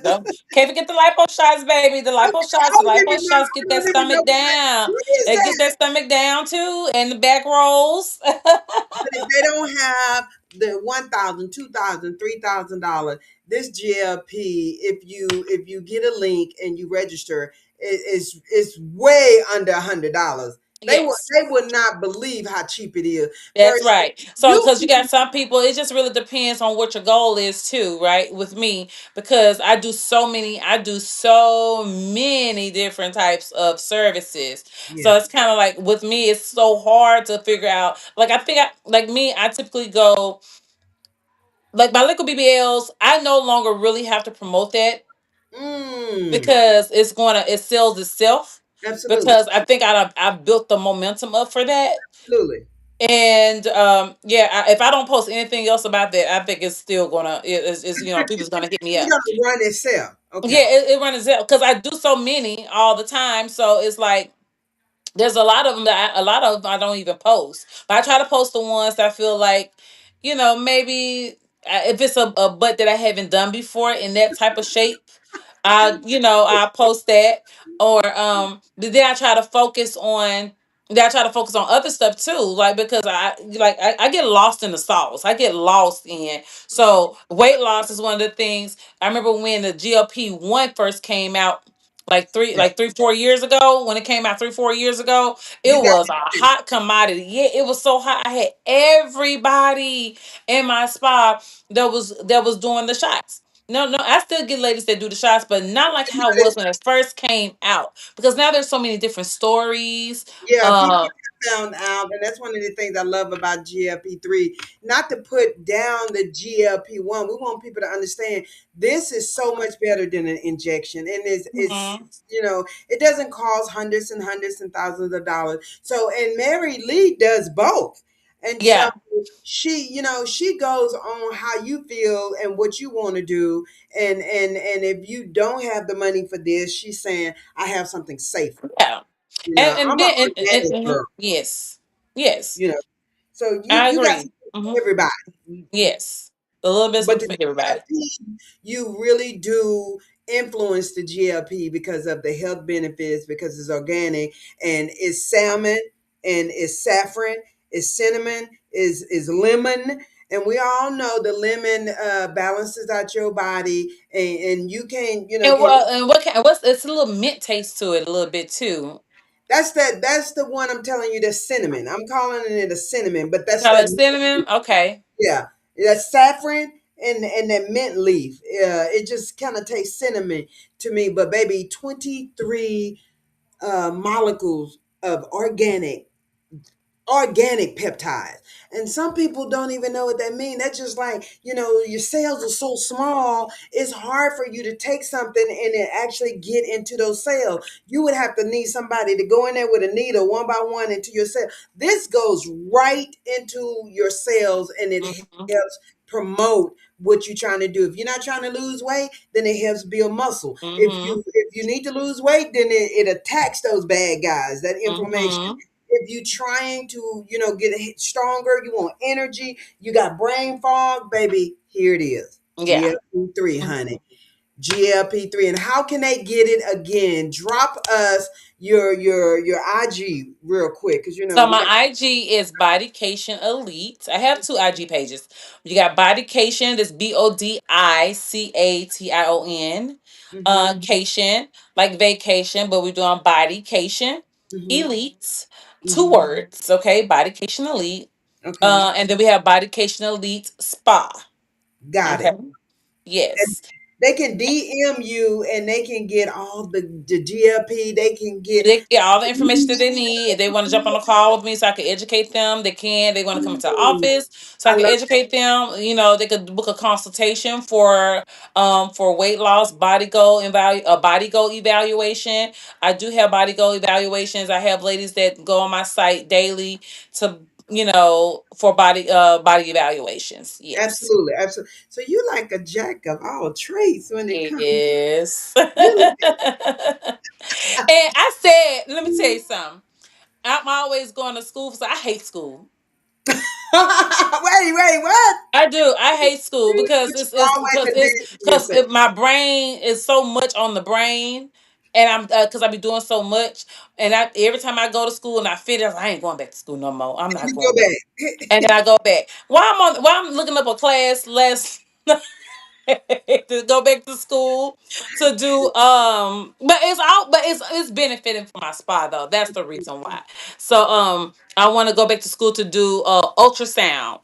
No, can't forget the lipo shots, baby. The I lipo shots. The don't lipo even know. shots I get that don't even know stomach down. what is They get that. that stomach down too, and the back rolls. But if they don't have the 1,000, 2,000, $3,000, this GLP, if you get a link and you register, it's way under $100. Yes. They would not believe how cheap it is. That's Versus right. So, you, because you got some people, it just really depends on what your goal is, too, right? With me, because I do so many different types of services. yeah. So it's kind of like with me, it's so hard to figure out. Like like me, I typically go like my liquid BBLs. I no longer really have to promote that Mm, because it sells itself. absolutely, Because I think I've built the momentum up for that. absolutely. And yeah, if I don't post anything else about that, I think it's still gonna people's gonna hit me It's up. gonna run itself. Yeah, Okay. it runs out because I do so many all the time. So it's like there's a lot of them I don't even post, but I try to post the ones that I feel like, maybe if it's a butt that I haven't done before in that type of shape, I post that. Or but then I try to focus on other stuff too, like because I get lost in the sauce. I get lost in so weight loss is one of the things. I remember when the GLP-1 first came out, Yeah. 3 4 years ago. When it came out 3 4 years ago, it You got was a hot commodity. Yeah, it was so hot. I had everybody in my spa that was doing the shots. No, no, I still get ladies that do the shots, but not like how it was when it first came out. Because now there's so many different stories. Yeah, people Uh, have found out, and that's one of the things I love about GLP-3. Not to put down the GLP-1, we want people to understand this is so much better than an injection, and mhm. it doesn't cost hundreds and thousands of dollars. So, and Mary Lee does both, and so Yeah, she goes on how you feel and what you want to do, and if you don't have the money for this, she's saying I have something safer. yeah, and I'm an then organic girl, yes, yes, you know. So you I you got agree. something Hmm. for everybody. Yes, a little bit But something the for everybody. GLP, you really do influence the GLP because of the health benefits, because it's organic and it's salmon and it's saffron, it's cinnamon, is lemon. And we all know the lemon balances out your body, and you And can what's it's a little mint taste to it a little bit too. that's the one I'm telling you, the cinnamon. I'm calling it a cinnamon, but You that's call that. it cinnamon? Okay. Yeah, that saffron and that mint leaf. It just kind of tastes cinnamon to me. But baby, 23 molecules of organic. organic peptides. And some people don't even know what that means. That's just like, your cells are so small, it's hard for you to take something and it actually get into those cells. You would have to need somebody to go in there with a needle one by one into your cell. This goes right into your cells and it Mm-hmm. helps promote what you're trying to do. If you're not trying to lose weight, then it helps build muscle. Mm-hmm. If you need to lose weight, then it attacks those bad guys, that inflammation. Mm-hmm. If you're trying to, get stronger, you want energy, you got brain fog, baby, here it is. Yeah. GLP-3, honey. GLP-3. And how can they get it again? Drop us your IG real quick, because So we my got. IG is Bodycation Elite. I have two IG pages. You got Bodycation, that's Bodication. Hmm. Cation, like vacation, but we're doing Bodycation Hmm. Elite. Two Hmm. words, okay? Bodycation Elite. Okay. And then we have Bodycation Elite Spa. Got Okay. it. And Yes. they can DM you and they can get all the GLP. They can get. They get all the information that they need. If they want to jump on a call with me so I can educate them, they can. They want to come into the Ooh, office so I I can love educate them. They could book a consultation for weight loss, body goal evaluation. I do have body goal evaluations. I have ladies that go on my site daily to for body evaluations. Yes. absolutely, absolutely. So you like a jack of all trades when it comes. Yes. You. And I said, let me tell you something. I'm always going to school, so I hate school. Wait, what? I do. I hate school because But you always advancing yourself. my brain is so much on the brain, and I'm because I be doing so much, and every time I go to school and I finish, I ain't going back to school no more. I'm not You go going back, back. and then I go back. While I'm looking up a class less to go back to school to do but it's benefiting for my spa though. That's the reason why. So I want to go back to school to do ultrasound,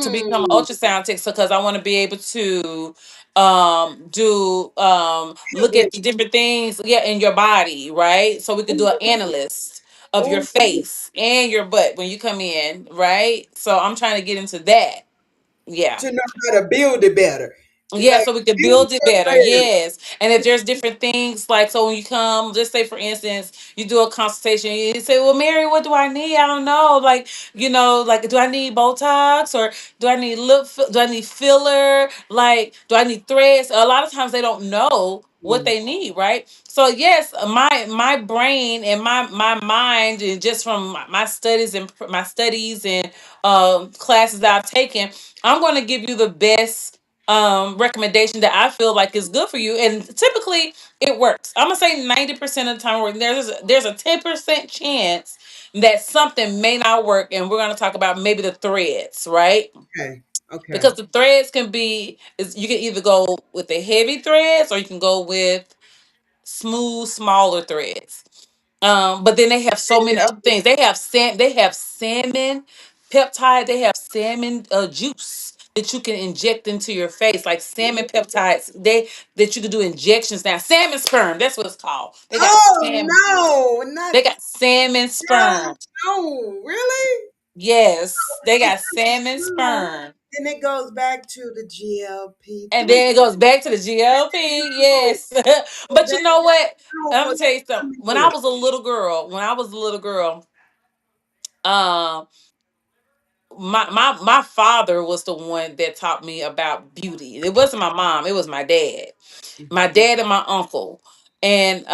to become an Mm, ultrasound tech, because I want to be able to do help look with. at the different things, yeah, in your body, right? So we could do an analyst of your Oh, face and your butt when you come in, right? So I'm trying to get into that. Yeah. to know how to build it better. Yeah, Like so we could build build it your better. brand. Yes. And if there's different things, like, so when you come, just say for instance, you do a consultation, you say, well, Mary, what do I need? I don't know. Like, like, do I need Botox, or do I need do I need filler? Like, do I need threads? A lot of times they don't know what Mm, they need, right? So yes, my brain and my mind, and just from my studies and classes that I've taken, I'm going to give you the best recommendation that I feel like is good for you. And typically it works. I'm gonna say 90% of the time there's a 10% chance that something may not work. And we're gonna talk about maybe the threads, right? okay. Okay. Because the threads you can either go with the heavy threads or you can go with smooth, smaller threads. But then they have so many other things. They have salmon peptide. They have salmon juice that you can inject into your face, like salmon peptides. That you can do injections now. Salmon sperm. That's what it's called. Oh no, not They got salmon no, sperm. no, really? Yes, they got salmon No. sperm. Then it goes back to the GLP And three. then it goes back to the GLP. Oh, Yes, well, but you know what? no, I'm well, gonna tell you that's something. coming to it. When I was a little girl, um, my father was the one that taught me about beauty. It wasn't my mom, it was my dad. My Mhm. dad and my uncle. And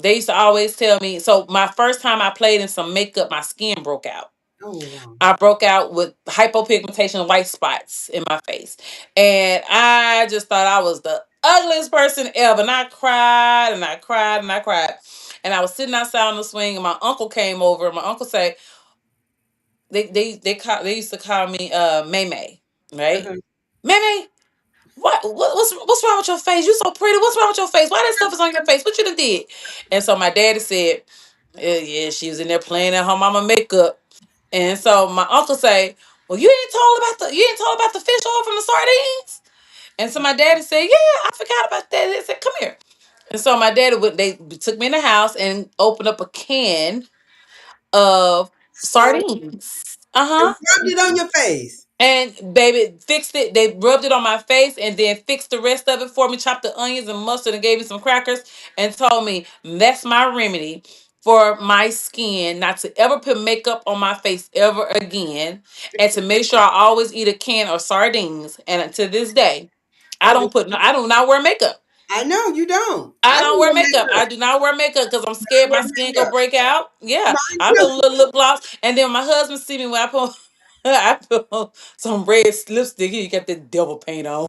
they used to always tell me, so my first time I played in some makeup, my skin broke out. Oh wow. I broke out with hypopigmentation, white spots in my face. And I just thought I was the ugliest person ever. And I cried and I cried and I cried. And I was sitting outside on the swing and my uncle came over. My uncle said, they used to call me May May, right? Uh-huh. May May, what's wrong with your face? You so pretty. What's wrong with your face? Why that stuff is on your face? What you done did? And so my daddy said, yeah, she was in there playing at her mama makeup. And so my uncle say, well, you ain't told about the fish oil from the sardines. And so my daddy said, yeah, I forgot about that. They said, come here. And so my daddy they took me in the house and opened up a can of Salt sardines. and Uh-huh. rubbed it on your face. And baby, fixed it. They rubbed it on my face and then fixed the rest of it for me, chopped the onions and mustard and gave me some crackers and told me that's my remedy for my skin not to ever put makeup on my face ever again and to make sure I always eat a can of sardines. And to this day, I do. I do not wear makeup. I know you don't. I I don't don't wear wear makeup. I makeup. do not wear makeup because I'm I scared wear my skin go makeup. break out. Yeah, Mine I put too. a little lip gloss, and then my husband see me when I put I put some red lipstick. He got the devil paint on.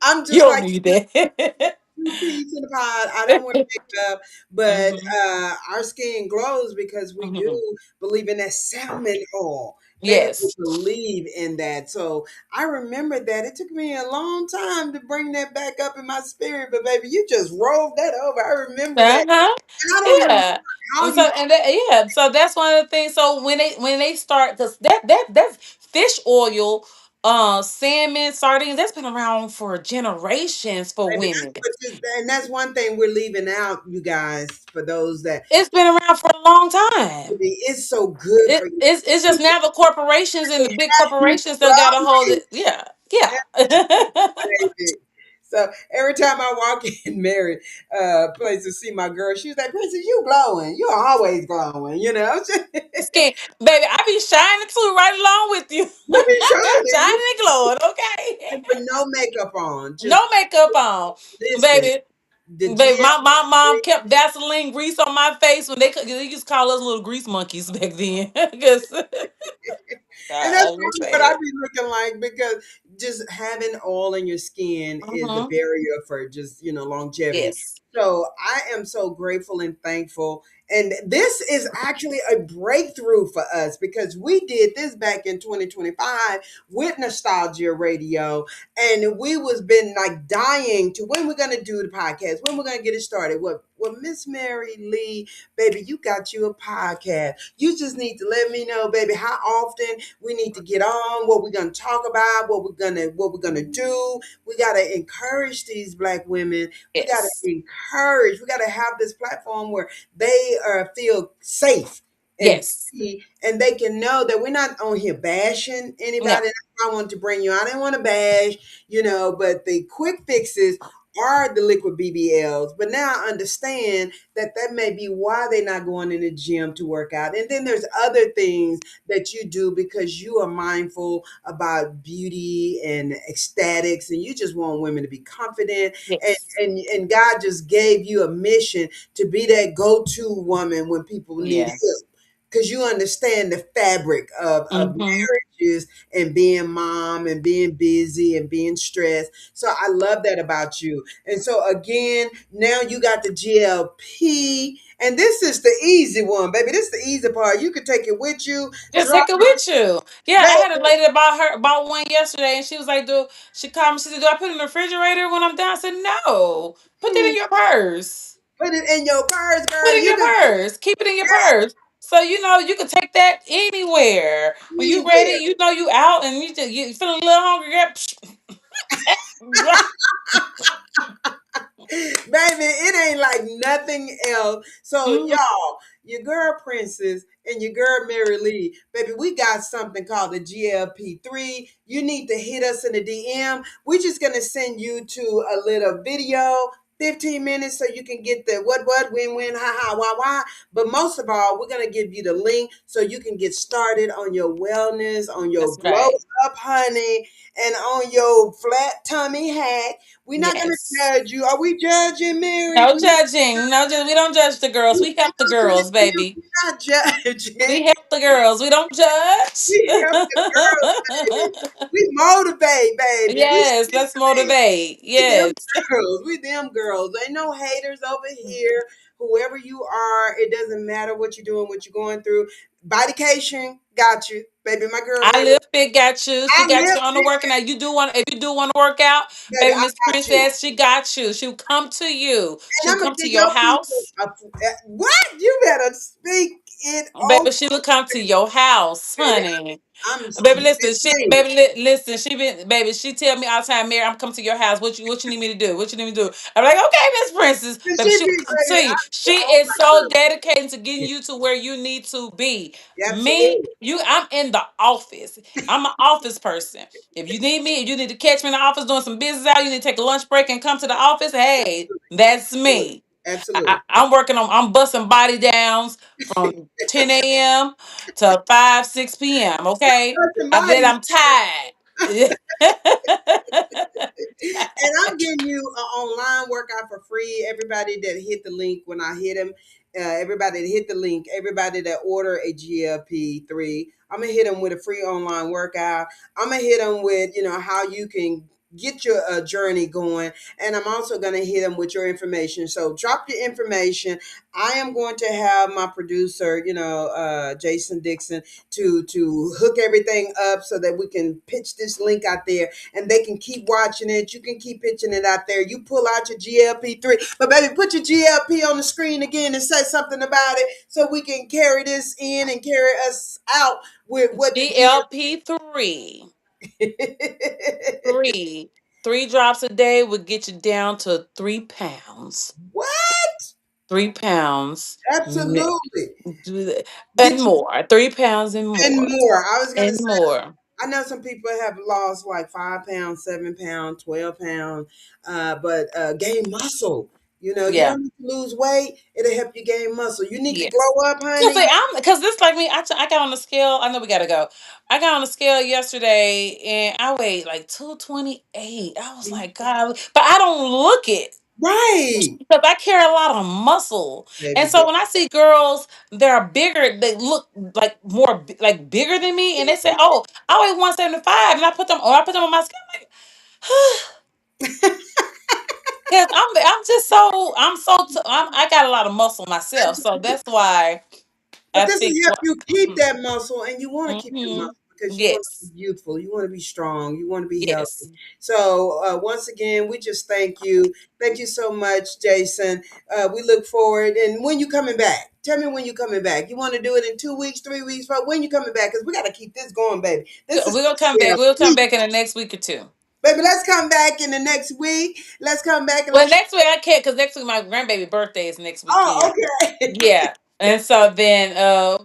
I'm You just don't like need that. two peas in the pod. I don't wear makeup, but Mhm, our skin glows because we do mhm. believe in that salmon oil. Baby, we Yes. believe in that. So I remember that. It took me a long time to bring that back up in my spirit, but baby, you just rolled that over. I remember that. Uh-huh. And I don't remember Yeah. how And so you and that, yeah, so that's one of the things. So when they start, because that's fish oil, salmon, sardines, that's been around for generations for baby, women. and that's one thing we're leaving out, you guys, for those that It's been around for a long time. it's so good for you. It's just now the corporations and the big corporations that got a hold of it. Yeah. Yeah. Baby. So every time I walk in Mary place to see my girl, she's like, Princess, you glowing. You're always glowing, you know. Skin, baby, I be shining too right along with you. You be shining. Shining and glowing, okay? And with no makeup on. Just No makeup on. listen. Baby, The baby, GM my mom kept Vaseline grease on my face when they used to call us little grease monkeys back then. Because and that's I'm just probably what I saying. be looking like because just having oil in your skin is the Mm-hmm. barrier for just, longevity. Yes. So I am so grateful and thankful. And this is actually a breakthrough for us because we did this back in 2025 with Nostalgia Radio. And we was been like dying to when we're gonna do the podcast, when we're gonna get it started. Well, Miss Mary Lee, baby, you got you a podcast. You just need to let me know, baby, how often we need to get on, what we're gonna talk about, what we're gonna do. We gotta encourage these black women. We gotta Yes. encourage. We gotta have this platform where they feel safe and Yes. free, and they can know that we're not on here bashing No. anybody. That's why I wanted to bring you. I didn't want to bash, but the quick fixes are the liquid BBLs. But now I understand that may be why they're not going in the gym to work out. And then there's other things that you do because you are mindful about beauty and ecstatics, and you just want women to be confident. And Yes. and God just gave you a mission to be that go-to woman when people need Yeah. help. Because you understand the fabric of Mm-hmm. marriages and being mom and being busy and being stressed. So I love that about you. And so again, now you got the GLP, and this is the easy one, baby. This is the easy part. You can take it with you. Just Drop, take it with you. Yeah, I had a baby. lady about one yesterday, and she was like, "Do she called me? She said, do I put it in the refrigerator when I'm done?" I said, "No, put it in your purse. Put it in your purse, Put girl. it in You your can purse. Keep it in your purse. So you know you can take that anywhere when you ready. anywhere. You know you out and you feeling a little hungry. Yeah. Baby, it ain't like nothing else. So, Mhm. y'all, your girl Princess and your girl Mary Lee, baby, we got something called the GLP-3. You need to hit us in the DM. We're just going to send you to a little video. 15 minutes so you can get the what, win, ha, ha, why. But most of all, we're going to give you the link so you can get started on your wellness, on your That's glow right. up, honey, and on your flat tummy hack. We're not going to Yes. judge you. Are we judging, Mary? No judging. No, we don't judge the girls. We help the girls, baby. We're not judging. We help the girls. We don't judge. We help the girls, baby. We motivate, baby. We Yes, let's stimulate. motivate. We them Yes. girls. We them girls. Ain't no haters over here. Whoever you are, it doesn't matter what you're doing, what you're going through. Bodycation, got you, baby. My girl I Mary. live fit got you. She I got live you on the it, working out. You do want if you do want to work out, baby. baby I Miss got you. Princess, she got you. She'll come to you. And She'll I'm gonna come to give your your people house. what? You better speak it Baby, over. she will come to your house, honey. I'm Baby, listen, she saying, baby listen, she tell me all the time, Mary, I'm coming to your house. What you need me to do? What you need me to do? I'm like, okay, Miss Princess. and Baby, she she be will come ready. to you. She Oh is my so God. dedicated to getting you to where you need to be. Me, Absolutely. I'm in the office. I'm an office person. If you need me, if you need to catch me in the office doing some business out, you need to take a lunch break and come to the office. Hey, that's Absolutely. me. Absolutely. I'm busting body downs from 10 a.m. to 5, 6 p.m. Okay. After that, Somebody, I'm tired. and I'm getting you an online workout for free. Everybody that hit the link when I hit them, everybody that hit the link, everybody that order a GLP-3, I'm gonna hit them with a free online workout. I'm gonna hit them with how you can get your journey going, and I'm also gonna hit them with your information. So drop your information. I am going to have my producer, Jason Dixon, to hook everything up so that we can pitch this link out there and they can keep watching it. You can keep pitching it out there. You pull out your GLP-3, but baby, put your GLP on the screen again and say something about it so we can carry this in and carry us out with what the GLP 3. GLP. 3. 3 drops a day would get you down to 3 pounds. What? 3 pounds. Absolutely. And Get you more. 3 pounds and and more. more. I was gonna And say. more. I know some people have lost like 5 pounds, 7 pounds, 12 pounds, but gain muscle. You Yeah. don't need to lose weight. It'll help you gain muscle. You need to Yeah. glow up, Cause honey. see, cause this like me. I got on the scale. I know we gotta go. I got on the scale yesterday and I weighed like 228. I was like, God, but I don't look it Right, because I carry a lot of muscle. And baby. so when I see girls that are bigger, they look like like bigger than me, and they say, "Oh, I weigh 175," and I put them on my scale. I'm like, because I got a lot of muscle myself, so that's why But I this think. will help you keep that muscle, and you want to keep your Mm-hmm. muscle because you want to Yes. be youthful. You want to be strong. You want to be healthy. Yes. So once again, we just thank you. Thank you so much, Jason. We look forward. And when you coming back? Tell me when you coming back. You want to do it in 2 weeks, 3 weeks? But when you coming back? Because we got to keep this going, baby. This is We're gonna come yeah, back. We'll come back in the next week or two. baby. Let's come back in the next week. Let's come back and Well, let's. next week I can't because next week my grandbaby birthday is next Oh, weekend. okay. Yeah. And so then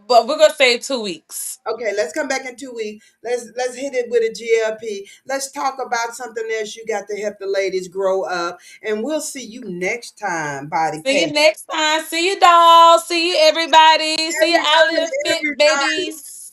but we're gonna say 2 weeks. Okay, let's come back in 2 weeks. Let's hit it with a GLP. Let's talk about something else you got to help the ladies grow up. And we'll see you next time, Body See you Cake. next time. See you, dolls. See you, everybody. See you, I Everybody, Live Fit everybody. babies.